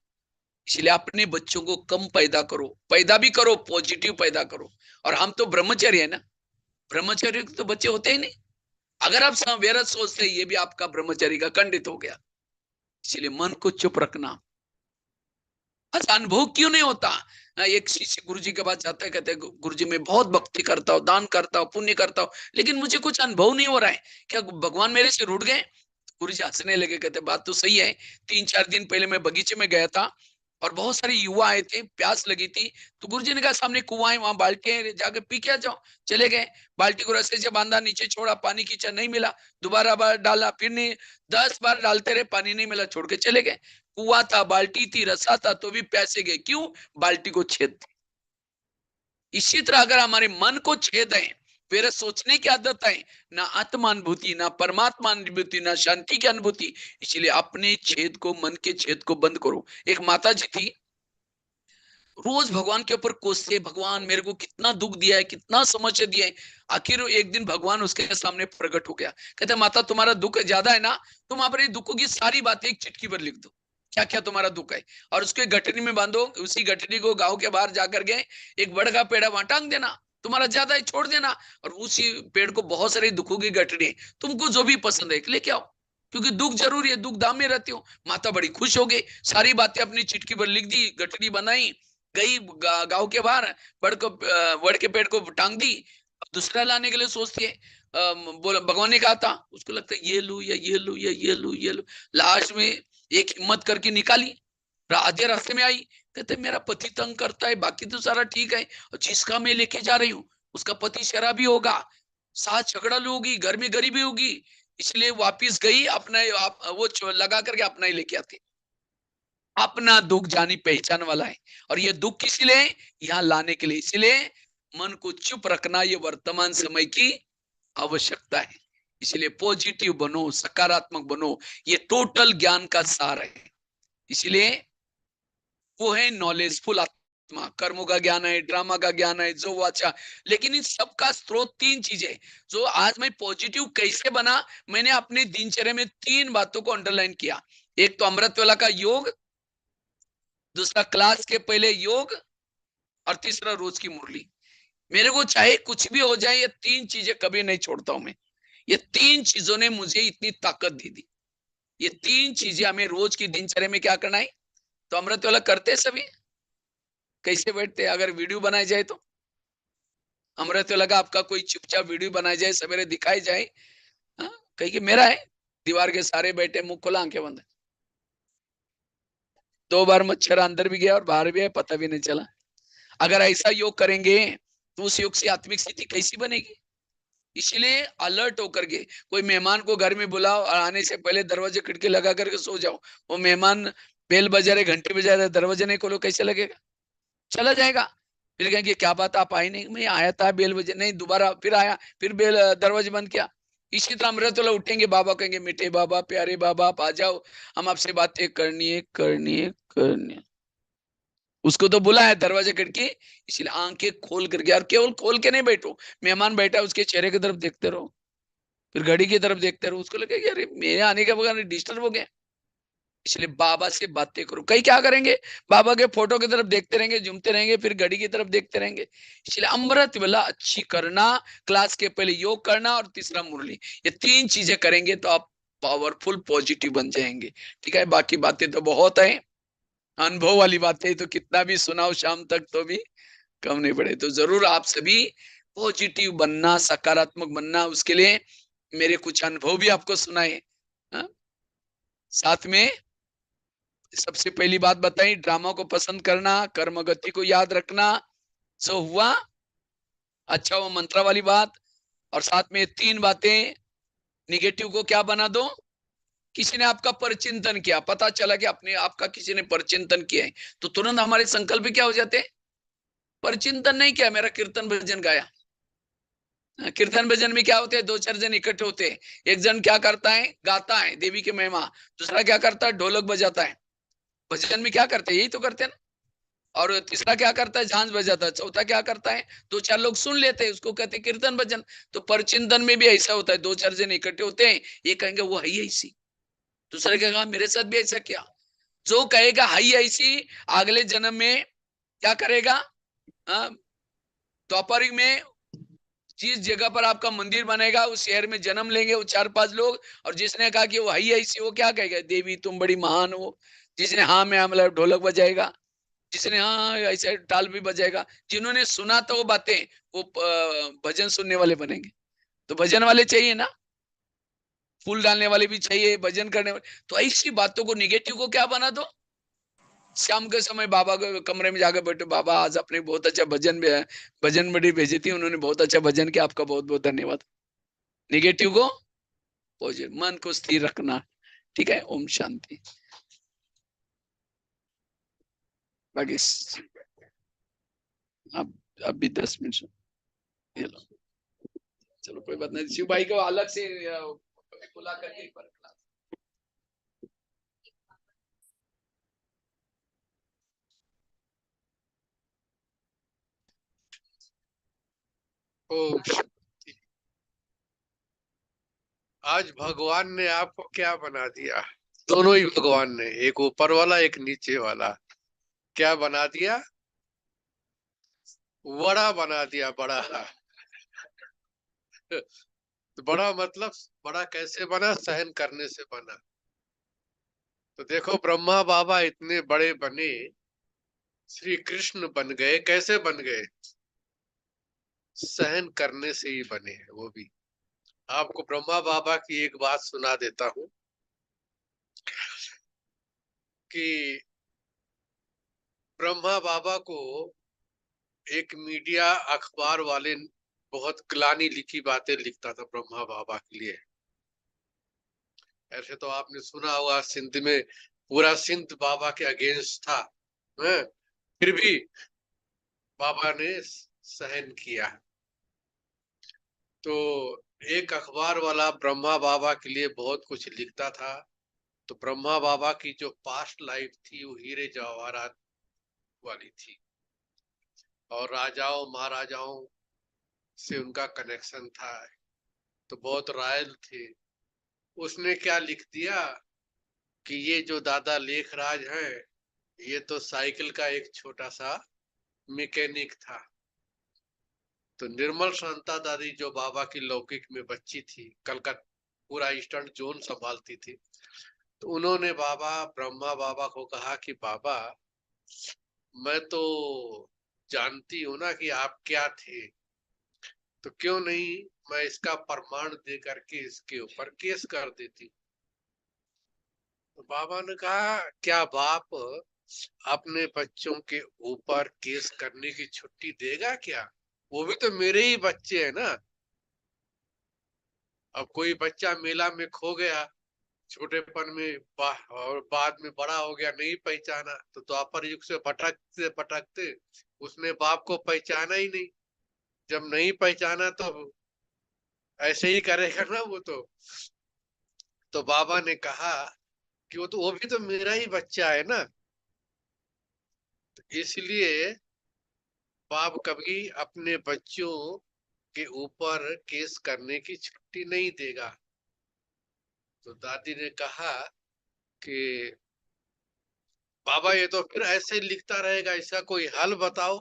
इसलिए अपने बच्चों को कम पैदा करो, पैदा भी करो पॉजिटिव पैदा करो। और हम तो ब्रह्मचर्य है ना, ब्रह्मचर्य तो बच्चे होते ही नहीं। अगर आप व्यर्थ सोचते, ये भी आपका ब्रह्मचर्य का खंडित हो गया। इसलिए मन को चुप रखना। अच्छा, अनुभव क्यों नहीं होता? एक शिष्य गुरु जी के पास जाता है, कहते हैं गुरु जी मैं बहुत भक्ति करता हूँ, दान करता हूँ, पुण्य करता हूँ, लेकिन मुझे कुछ अनुभव नहीं हो रहा है, क्या भगवान मेरे से रूठ गए? गुरु जी हंसने लगे, कहते बात तो सही है। 3-4 दिन पहले मैं बगीचे में गया था और बहुत सारे युवा आए थे, प्यास लगी थी, तो गुरु जी ने कहा सामने कुआं है, वहां बाल्टी है, जाके पी के आ जाओ। चले गए, बाल्टी को रस्से से बांधा, नीचे छोड़ा, पानी खींचा, नहीं मिला, दोबारा बार डाला, फिर नहीं, 10 बार डालते रहे, पानी नहीं मिला, छोड़ के चले गए। कुआं था, बाल्टी थी, रस्सा था, तो भी प्यासे गए, क्यों? बाल्टी को छेद। इसी तरह अगर हमारे मन को छेद है, फिर सोचने की आदत है, ना आत्मा अनुभूति, ना परमात्मा अनुभूति, ना शांति की अनुभूति। इसलिए अपने छेद को, मन के छेद को बंद करो। एक माता जी थी, रोज भगवान के ऊपर कोसते, भगवान मेरे को कितना दुख दिया है, कितना समस्या दिया है। आखिर एक दिन भगवान उसके सामने प्रकट हो गया, कहते माता तुम्हारा दुख ज्यादा है ना, तुम अपने दुखों की सारी बातें एक चिट्ठी पर लिख दो, क्या क्या तुम्हारा दुख है, और उसको गठरी में बांधो, उसी गठरी को गांव के बाहर जाकर के एक बड़ का पेड़ वहां टांग देना, तुम्हारा ज्यादा है छोड़ देना, और उसी पेड़ को बहुत सारे दुखों की गठरी है, तुमको जो भी पसंद है लेके आओ, क्योंकि दुख जरूरी है, दुख दाम में रहती हो। माता बड़ी खुश हो गई, सारी बातें अपनी चिटकी पर लिख दी, गठरी बनाई, गई गांव के बाहर, वड़ के पेड़ को टांग दी। अब दूसरा लाने के लिए सोचती है, बोला भगवान ने कहा था, उसको लगता है ये लू या ये लू या ये लू ये लू, लास्ट में एक हिम्मत करके निकाली, आधे रास्ते में आई, कहते मेरा पति तंग करता है, बाकी तो सारा ठीक है, और जिसका मैं लेके जा रही हूँ उसका पति शराबी होगा, साथ झगड़ा होगी, घर में गरीबी होगी, इसलिए वापिस गई, अपना वो लगा करके अपना ही लेके आती। अपना दुख जानी पहचान वाला है, और ये दुख किस लिए? यहाँ लाने के लिए। इसलिए मन को चुप रखना ये वर्तमान समय की आवश्यकता है। इसलिए पॉजिटिव बनो, सकारात्मक बनो, ये टोटल ज्ञान का सार है। इसलिए वो है नॉलेजफुल आत्मा, कर्मों का ज्ञान है, ड्रामा का ज्ञान है, जो वाचा। लेकिन इन सबका स्रोत 3 चीजें, जो आज मैं पॉजिटिव कैसे बना, मैंने अपने दिनचर्या में 3 बातों को अंडरलाइन किया। एक तो अमृत वेला का योग, दूसरा क्लास के पहले योग, और तीसरा रोज की मुरली। मेरे को चाहे कुछ भी हो जाए, ये 3 चीजें कभी नहीं छोड़ता हूं मैं। ये 3 चीजों ने मुझे इतनी ताकत दे दी। ये 3 चीजें हमें रोज की दिनचर्या में क्या करना है, तो अमृत वाला करते सभी। कैसे बैठते, अगर वीडियो बनाई जाए तो अमृत वाला का आपका कोई चुपचाप वीडियो बनाई जाए, सवेरे दिखाई जाए, हाँ? कहीं कि मेरा है, दीवार के सारे बैठे, मुंह खुला, आंखें बंद, 2 बार मच्छर अंदर भी गया और बाहर भी है, पता भी नहीं चला। अगर ऐसा योग करेंगे तो उस योग से आत्मिक स्थिति कैसी बनेगी? इसलिए अलर्ट होकर के, कोई मेहमान को घर में बुलाओ और आने से पहले दरवाजे खिड़की लगा करके सो जाओ, वो मेहमान बेल बजा रहे, घंटे बजा रहे, दरवाजे नहीं खोलो, कैसे लगेगा? चला जाएगा। फिर कहेंगे क्या बात आप आई नहीं? मैं आया था, बेल बजे नहीं, दोबारा फिर आया, फिर बेल दरवाजे बंद किया। इसी तरह अमृत वाला उठेंगे, बाबा कहेंगे मीठे बाबा, प्यारे बाबा, आप आ जाओ, हम आपसे बातें करनी है, करनी है, करनी है। उसको तो बुला है, दरवाजे खिड़की, इसलिए आंखें खोल करके, और केवल खोल के नहीं बैठो, मेहमान बैठा है उसके चेहरे की तरफ देखते रहो, फिर घड़ी की तरफ देखते रहो, उसको लगे अरे मेरे आने के बगैर डिस्टर्ब हो गया। इसलिए बाबा से बातें करो। कई क्या करेंगे, बाबा के फोटो की तरफ देखते रहेंगे, झूमते रहेंगे, फिर घड़ी की तरफ देखते रहेंगे। इसलिए अमृत वेला अच्छी करना, क्लास के पहले योग करना, और तीसरा मुरली, ये 3 चीजें करेंगे तो आप पावरफुल पॉजिटिव बन जाएंगे। ठीक है, बाकी बातें तो बहुत है, अनुभव वाली बातें तो कितना भी सुनाओ शाम तक तो भी कम नहीं पड़े। तो जरूर आप सभी पॉजिटिव बनना, सकारात्मक बनना, उसके लिए मेरे कुछ अनुभव भी आपको सुनाए। हाँ? साथ में सबसे पहली बात बताई, ड्रामा को पसंद करना, कर्म गति को याद रखना, सो हुआ। अच्छा, वो मंत्रा वाली बात, और साथ में 3 बातें, निगेटिव को क्या बना दो, किसी ने आपका परचिंतन किया, पता चला कि अपने आपका किसी ने परचिंतन किया है, तो तुरंत हमारे संकल्प क्या हो जाते हैं, परचिंतन नहीं किया, मेरा कीर्तन भजन गाया, कीर्तन भजन में क्या होते हैं, दो चार जन इकट्ठे होते हैं। एक जन क्या करता है, गाता है देवी की महिमा, दूसरा क्या करता है, ढोलक बजाता है। भजन में क्या करते हैं, यही तो करते हैं ना। और तीसरा क्या करता है, झांझ बजाता है। चौथा क्या करता है, दो चार लोग सुन लेते हैं, उसको कहते हैं कीर्तन भजन। तो परचिंतन में भी ऐसा होता है, दो चार जन इकट्ठे होते हैं, ये कहेंगे वो है ही ऐसी, दूसरे कहेगा मेरे साथ भी ऐसा किया। जो कहेगा हाई ऐसी, अगले जन्म में क्या करेगा, हाँ, द्वापरिक में जिस जगह पर आपका मंदिर बनेगा उस शहर में जन्म लेंगे वो चार पांच लोग। और जिसने कहा कि वो हाई ऐसी, वो क्या कहेगा, देवी तुम बड़ी महान हो। जिसने हाँ में मतलब ढोलक बजाएगा, जिसने हाँ ऐसे ताल भी बजाएगा। जिन्होंने सुना तो वो बातें, वो भजन सुनने वाले बनेंगे। तो भजन वाले चाहिए ना, फूल डालने वाले भी चाहिए, भजन करने वाले। तो ऐसी बातों को, निगेटिव को क्या बना दो। शाम के समय बाबा के कमरे में जाकर बैठो, बाबा आज आपने बहुत अच्छा भजन भी है, भजन बड़ी भेजी थी, उन्होंने बहुत अच्छा भजन किया, आपका बहुत बहुत धन्यवाद। निगेटिव को पॉजिटिव, मन को स्थिर रखना। ठीक है, ओम शांति। बाकी अब भी 10 मिनट ये लो। चलो कोई बात नहीं, शिव भाई को अलग से बुला करके एक बार क्लास। ओम शांति। आज भगवान ने आपको क्या बना दिया, दोनों ही भगवान ने, एक ऊपर वाला एक नीचे वाला, क्या बना दिया, बड़ा बना दिया, बड़ा। तो बड़ा मतलब, बड़ा कैसे बना, सहन करने से बना। तो देखो ब्रह्मा बाबा इतने बड़े बने, श्री कृष्ण बन गए, कैसे बन गए, सहन करने से ही बने हैं वो भी। आपको ब्रह्मा बाबा की एक बात सुना देता हूँ कि ब्रह्मा बाबा को एक मीडिया अखबार वाले बहुत ग्लानि लिखी बातें लिखता था ब्रह्मा बाबा के लिए। ऐसे तो आपने सुना होगा, सिंध में पूरा सिंध बाबा के अगेंस्ट था, फिर भी बाबा ने सहन किया। तो एक अखबार वाला ब्रह्मा बाबा के लिए बहुत कुछ लिखता था। तो ब्रह्मा बाबा की जो पास्ट लाइफ थी वो हीरे जवाहरात वाली थी, और राजाओं महाराजाओं से उनका कनेक्शन था, तो बहुत रॉयल थे। उसने क्या लिख दिया कि ये जो दादा लेखराज है, ये तो साइकिल का एक छोटा सा मैकेनिक था। तो निर्मल शांता दादी जो बाबा की लौकिक में बच्ची थी, कलकत्ता पूरा ईस्टर्न जोन संभालती थी, तो उन्होंने ब्रह्मा बाबा को कहा कि बाबा, मैं तो जानती हूं ना कि आप क्या थे, तो क्यों नहीं मैं इसका प्रमाण दे करके इसके ऊपर केस कर देती। तो बाबा ने कहा, क्या बाप अपने बच्चों के ऊपर केस करने की छुट्टी देगा क्या, वो भी तो मेरे ही बच्चे हैं ना। अब कोई बच्चा मेला में खो गया छोटेपन में, और बाद में बड़ा हो गया, नहीं पहचाना, तो द्वापर युग से भटकते भटकते उसने बाप को पहचाना ही नहीं। जब नहीं पहचाना तो ऐसे ही करेगा ना वो तो बाबा ने कहा कि वो भी तो मेरा ही बच्चा है ना। तो इसलिए बाप कभी अपने बच्चों के ऊपर केस करने की छुट्टी नहीं देगा। तो दादी ने कहा कि बाबा ये तो फिर ऐसे लिखता रहेगा, इसका कोई हल बताओ,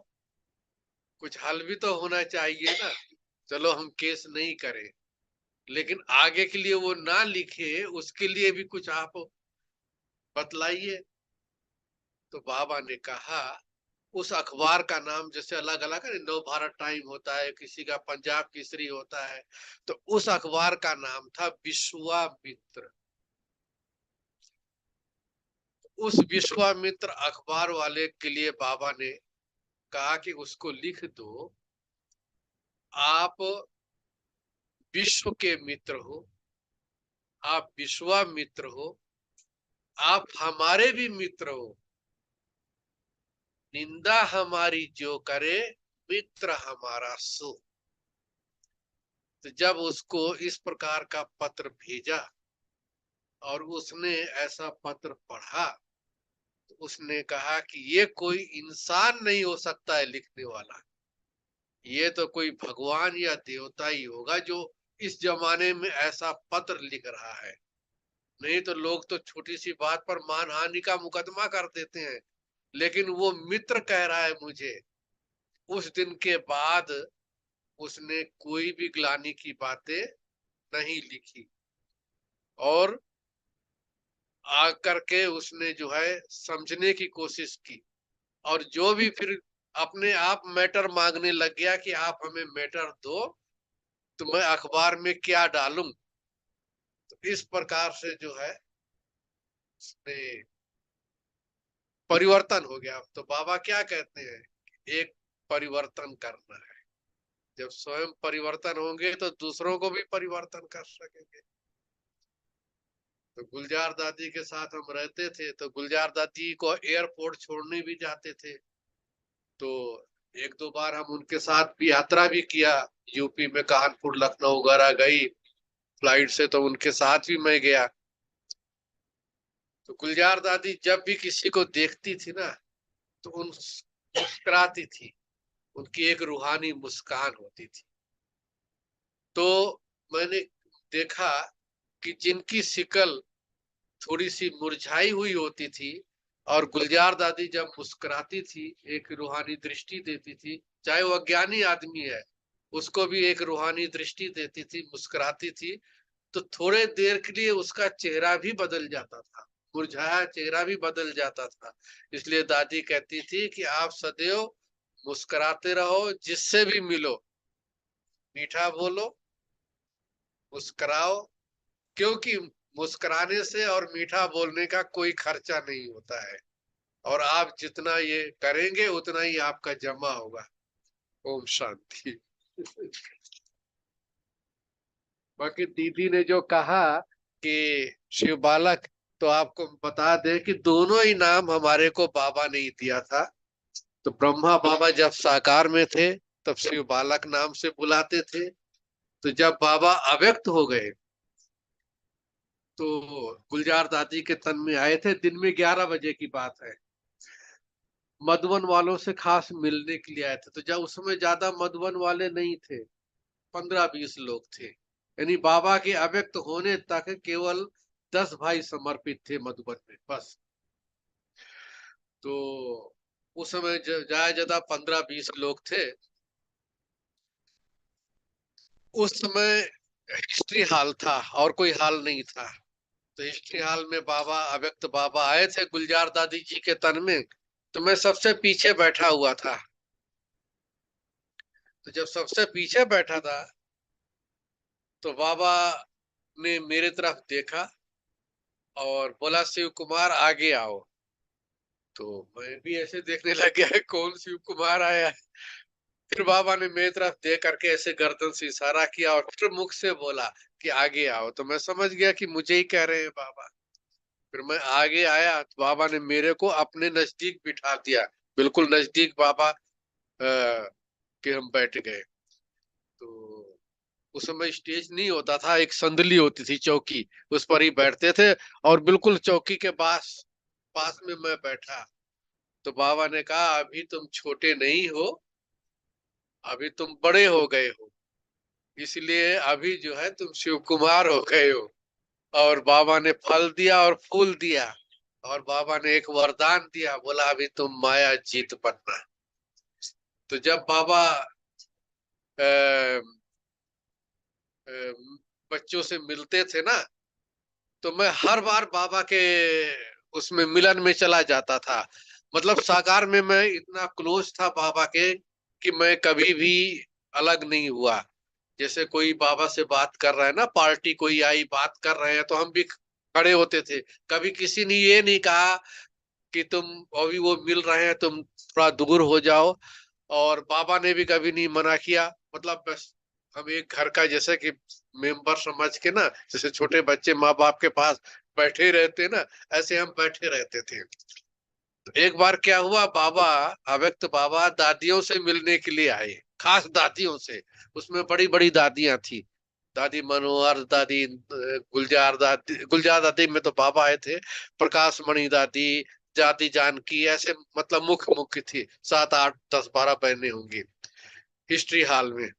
कुछ हल भी तो होना चाहिए ना। चलो हम केस नहीं करें, लेकिन आगे के लिए वो ना लिखे उसके लिए भी कुछ आप बतलाइए। तो बाबा ने कहा, उस अखबार का नाम जैसे अलग अलग है, नव भारत टाइम होता है, किसी का पंजाब केसरी होता है, तो उस अखबार का नाम था विश्वामित्र। उस विश्वामित्र अखबार वाले के लिए बाबा ने कहा कि उसको लिख दो, आप विश्व के मित्र हो, आप विश्वामित्र हो, आप हमारे भी मित्र हो, निंदा हमारी जो करे, मित्र हमारा सो। तो जब उसको इस प्रकार का पत्र भेजा और उसने ऐसा पत्र पढ़ा, तो उसने कहा कि ये कोई इंसान नहीं हो सकता है लिखने वाला, ये तो कोई भगवान या देवता ही होगा जो इस जमाने में ऐसा पत्र लिख रहा है। नहीं तो लोग तो छोटी सी बात पर मानहानि का मुकदमा कर देते हैं, लेकिन वो मित्र कह रहा है मुझे। उस दिन के बाद उसने कोई भी ग्लानि की बातें नहीं लिखी और आकर के उसने जो है समझने की कोशिश की, और जो भी फिर अपने आप मैटर मांगने लग गया कि आप हमें मैटर दो तो मैं अखबार में क्या डालूं। तो इस प्रकार से जो है उसने परिवर्तन हो गया। तो बाबा क्या कहते हैं, एक परिवर्तन करना है। जब स्वयं परिवर्तन होंगे तो दूसरों को भी परिवर्तन कर सकेंगे। तो गुलजार दादी के साथ हम रहते थे, तो गुलजार दादी को एयरपोर्ट छोड़ने भी जाते थे, तो एक दो बार हम उनके साथ भी यात्रा भी किया। यूपी में कानपुर लखनऊ वगैरह गई फ्लाइट से, तो उनके साथ भी मैं गया। तो गुलजार दादी जब भी किसी को देखती थी ना, तो उन मुस्कुराती थी, उनकी एक रूहानी मुस्कान होती थी। तो मैंने देखा कि जिनकी शिकल थोड़ी सी मुरझाई हुई होती थी, और गुलजार दादी जब मुस्कुराती थी एक रूहानी दृष्टि देती थी, चाहे वो अज्ञानी आदमी है उसको भी एक रूहानी दृष्टि देती थी, मुस्कुराती थी, तो थोड़े देर के लिए उसका चेहरा भी बदल जाता था, मुरझाया चेहरा भी बदल जाता था। इसलिए दादी कहती थी कि आप सदैव मुस्कुराते रहो, जिससे भी मिलो मीठा बोलो, मुस्कुराओ, क्योंकि मुस्कुराने से और मीठा बोलने का कोई खर्चा नहीं होता है, और आप जितना ये करेंगे उतना ही आपका जमा होगा। ओम शांति। बाकी दीदी ने जो कहा कि शिव बालक, तो आपको बता दें कि दोनों ही नाम हमारे को बाबा ने ही दिया था। तो ब्रह्मा बाबा जब साकार में थे तब शिव बालक नाम से बुलाते थे, तो जब बाबा अव्यक्त हो गए तो गुलजार दादी के तन में आए थे। दिन में 11 बजे की बात है, मधुबन वालों से खास मिलने के लिए आए थे। तो जब उस समय ज्यादा मधुबन वाले नहीं थे, 15-20 लोग थे, यानी बाबा के अव्यक्त होने तक केवल 10 भाई समर्पित थे मधुबन में बस। तो उस समय ज्यादा ज्यादा 15-20 लोग थे। उस समय हिस्ट्री हाल था और कोई हाल नहीं था। तो हिस्ट्री हाल में बाबा अव्यक्त बाबा आए थे गुलजार दादी जी के तन में, तो मैं सबसे पीछे बैठा हुआ था। तो जब सबसे पीछे बैठा था तो बाबा ने मेरे तरफ देखा और बोला शिव कुमार आगे आओ। तो मैं भी ऐसे देखने लग गया, कौन शिव कुमार आया है। फिर बाबा ने मेरी तरफ देख करके ऐसे गर्दन से इशारा किया और फिर मुख से बोला कि आगे आओ। तो मैं समझ गया कि मुझे ही कह रहे हैं बाबा। फिर मैं आगे आया तो बाबा ने मेरे को अपने नजदीक बिठा दिया, बिल्कुल नजदीक बाबा के हम बैठ गए। तो उस समय स्टेज नहीं होता था, एक संदली होती थी चौकी, उस पर ही बैठते थे, और बिल्कुल चौकी के पास पास में मैं बैठा। तो बाबा ने कहा अभी तुम छोटे नहीं हो, अभी तुम बड़े हो गए हो, इसलिए अभी जो है तुम शिव कुमार हो गए हो। और बाबा ने फल दिया और फूल दिया, और बाबा ने एक वरदान दिया, बोला अभी तुम माया जीत बनना। तो जब बाबा बच्चों से मिलते थे ना, तो मैं हर बार बाबा के उसमें मिलन में चला जाता था। मतलब साकार में मैं इतना क्लोज था बाबा के कि मैं कभी भी अलग नहीं हुआ। जैसे कोई बाबा से बात कर रहा है ना, पार्टी कोई आई बात कर रहे हैं, तो हम भी खड़े होते थे। कभी किसी ने ये नहीं कहा कि तुम अभी वो मिल रहे हैं तुम थोड़ा दूर हो जाओ, और बाबा ने भी कभी नहीं मना किया। मतलब बस हम एक घर का जैसे कि मेंबर समझ के ना, जैसे छोटे बच्चे माँ बाप के पास बैठे रहते ना, ऐसे हम बैठे रहते थे। तो एक बार क्या हुआ, बाबा अव्यक्त बाबा दादियों से मिलने के लिए आए, खास दादियों से। उसमें बड़ी बड़ी दादियां थी, दादी मनोहर दादी, गुलजार दादी में तो बाबा आए थे, प्रकाश मणि दादी, जाति जानकी, ऐसे मतलब मुख्य मुख्य थी, 7 8 10 12 बहनें होंगी हिस्ट्री हॉल में।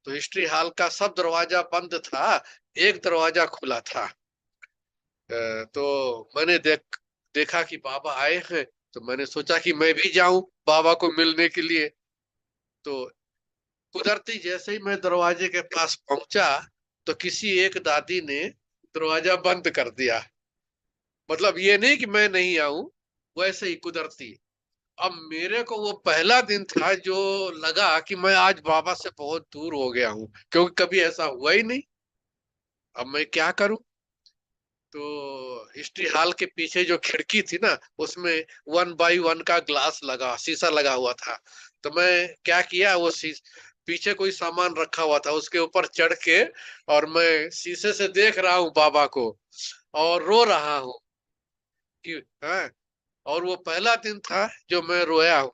तो हिस्ट्री हॉल का सब दरवाजा बंद था, एक दरवाजा खुला था। तो मैंने देखा कि बाबा आए हैं, तो मैंने सोचा कि मैं भी जाऊं बाबा को मिलने के लिए। तो कुदरती जैसे ही मैं दरवाजे के पास पहुंचा, तो किसी एक दादी ने दरवाजा बंद कर दिया। मतलब ये नहीं कि मैं नहीं आऊं, वैसे ही कुदरती। अब मेरे को वो पहला दिन था जो लगा कि मैं आज बाबा से बहुत दूर हो गया हूं, क्योंकि कभी ऐसा हुआ ही नहीं। अब मैं क्या करूं? तो हिस्ट्री हॉल के पीछे जो खिड़की थी ना, उसमें 1 बाई 1 का ग्लास लगा, शीशा लगा हुआ था। तो मैं क्या किया, वो पीछे कोई सामान रखा हुआ था, उसके ऊपर चढ़ के और मैं शीशे से देख रहा हूँ बाबा को और रो रहा हूँ कि हाँ। और वो पहला दिन था जो मैं रोया हूँ।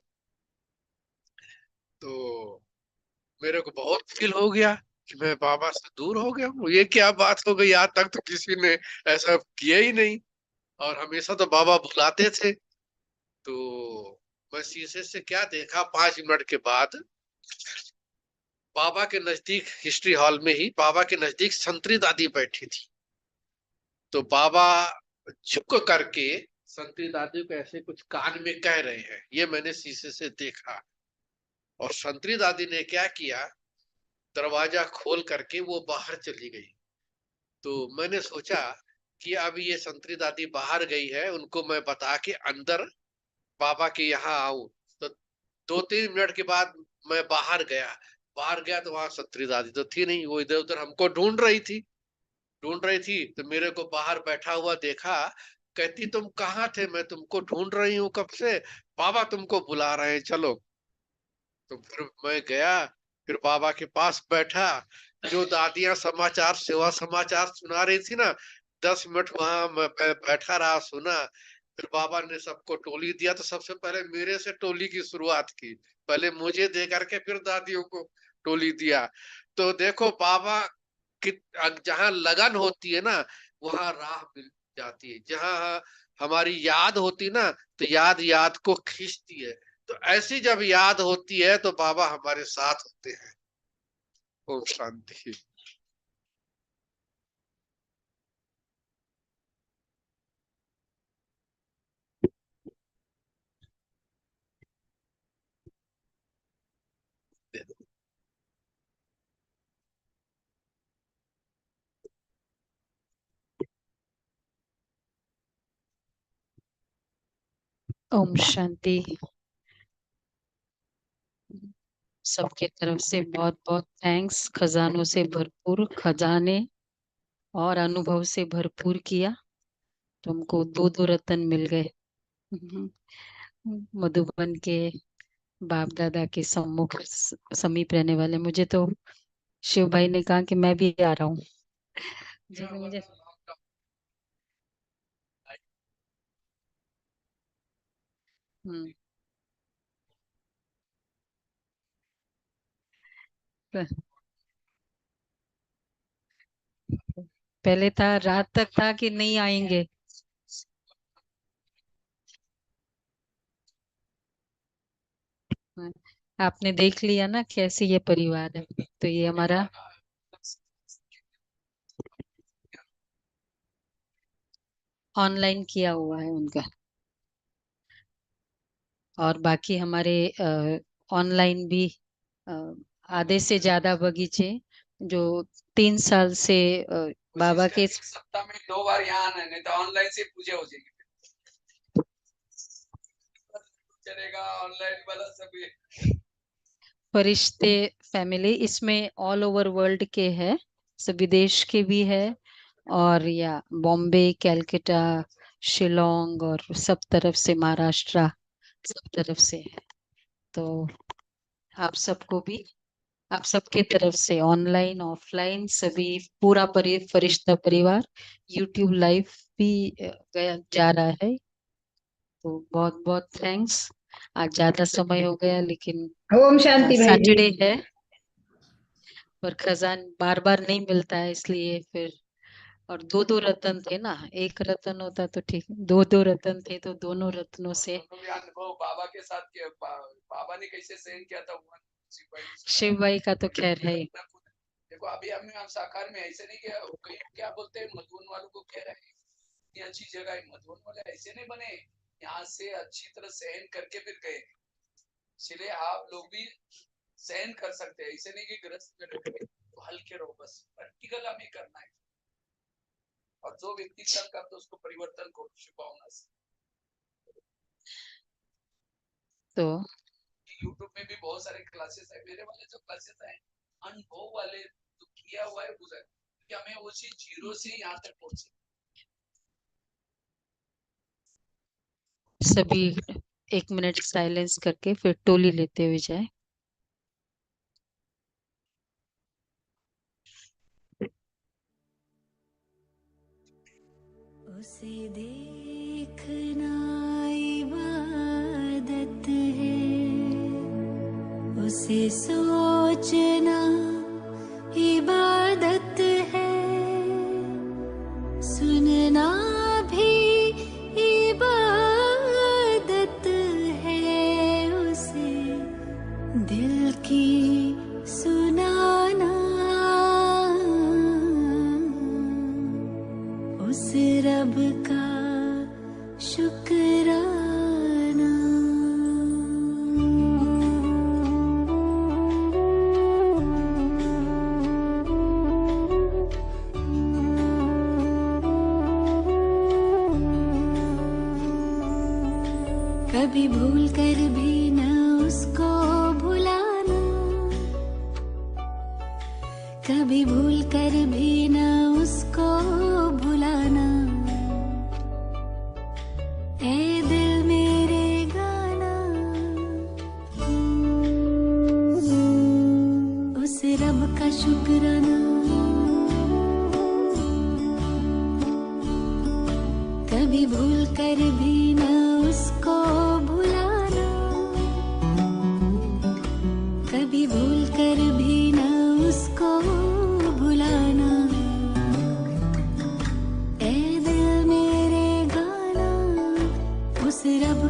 तो मेरे को बहुत फील हो गया कि मैं बाबा से दूर हो गया हूँ, ये क्या बात हो गई, आज तक तो किसी ने ऐसा किया ही नहीं, और हमेशा तो बाबा बुलाते थे। तो मैं शीशे से क्या देखा, 5 मिनट के बाद बाबा के नजदीक, हिस्ट्री हॉल में ही बाबा के नजदीक संतरी दादी बैठी थी। तो बाबा झुक करके संतरी दादी को ऐसे कुछ कान में कह रहे हैं, ये मैंने शीशे से देखा। और संतरी दादी ने क्या किया, दरवाजा खोल करके वो बाहर चली गई। तो मैंने सोचा कि अब ये संतरी दादी बाहर गई है, उनको मैं बता के अंदर बाबा के यहाँ आऊं। तो 2 3 मिनट के बाद मैं बाहर गया तो वहां संतरी दादी तो थी नहीं, वो इधर उधर हमको ढूंढ रही थी। तो मेरे को बाहर बैठा हुआ देखा, कहती तुम कहाँ थे, मैं तुमको ढूंढ रही हूँ कब से, बाबा तुमको बुला रहे हैं, चलो। तो फिर मैं गया, फिर बाबा के पास बैठा। जो दादियां समाचार, सेवा समाचार सुना रही थी ना, 10 मिनट वहां मैं बैठा रहा, सुना। फिर बाबा ने सबको टोली दिया, तो सबसे पहले मेरे से टोली की शुरुआत की, पहले मुझे दे करके फिर दादियों को टोली दिया। तो देखो बाबा कि जहाँ लगन होती है ना, वहां राह मिल जाती है। जहाँ हमारी याद होती ना, तो याद याद को खींचती है। तो ऐसी जब याद होती है तो बाबा हमारे साथ होते हैं। ओम शांति। ओम शांति। सबके तरफ से बहुत बहुत थैंक्स। खजानों से भरपूर, खजाने और अनुभव से भरपूर किया। तुमको दो दो रत्न मिल गए। मधुबन के बाप दादा के सम्मुख समीप रहने वाले। मुझे तो शिव भाई ने कहा कि मैं भी आ रहा हूँ। मुझे हम्म, पहले था, रात तक था कि नहीं आएंगे। आपने देख लिया ना कैसे ये परिवार है। तो ये हमारा ऑनलाइन किया हुआ है उनका। और बाकी हमारे ऑनलाइन भी आधे से ज्यादा बगीचे जो 3 साल से बाबा के सप्ताह में 2 बार यहाँ आना है, नहीं तो ऑनलाइन से पूजा हो जाएगी, चलेगा ऑनलाइन वाला सभी। फरिश्ते फैमिली इसमें ऑल ओवर वर्ल्ड के हैं, सभी देश के भी है। और या बॉम्बे, कैलकाटा, शिलोंग और सब तरफ से, महाराष्ट्र, सब तरफ से है। तो आप सबको भी, आप सबके तरफ से ऑनलाइन ऑफलाइन सभी, पूरा फरिश्ता परिवार यूट्यूब लाइव भी गया जा रहा है। तो बहुत बहुत थैंक्स। आज ज्यादा समय हो गया, लेकिन ओम शांति भाई जी। सैटरडे है। पर खजान बार बार नहीं मिलता है, इसलिए फिर। और दो दो रतन थे ना, एक रतन होता तो ठीक, दो दो रतन थे तो दोनों रत्नों से। भी अनुभव बाबा के साथ किया, बाबा ने कैसे सहन किया था शिव भाई का तो खैर है ही। देखो अभी हम साकार में ऐसे नहीं किया, क्या बोलते हैं मधुबन वालों को कह रहे हैं इतनी अच्छी जगह है, मधुबन वाले ऐसे नहीं बने, यहाँ से अच्छी तरह सहन करके फिर गए। इसलिए आप लोग भी सहन कर सकते हैं, ऐसे नहीं कि ग्रस्त में रहोगे तो हल्के रहो, बस प्रैक्टिकल हमें करना है। और जो व्यक्ति कर करते उसको परिवर्तन करो शुभकामना से। तो यूट्यूब में भी बहुत सारे क्लासेस है, मेरे वाले जो क्लासेस है अनुभव वाले जो किया हुआ है उसे कि हमें उसी जीरो से यहाँ तक पहुंचे। सभी 1 मिनट साइलेंस करके फिर टोली लेते हुए जाए। उसे देखना इबादत है, उसे सोचना इबादत है, सुनना भी इबादत है, उसे दिल की सुनाना, उस रब का शुक्राना। कभी भूल कर भी न उसको भुलाना, कभी भूल कर भी न उसको भुलाना। ए दिल मेरे गाना, उस रब का शुक्राना। कभी भूल कर भी न उसको भुलाना, कभी भूल कर भी न उसको भुलाना। ए दिल मेरे गाना, उस रब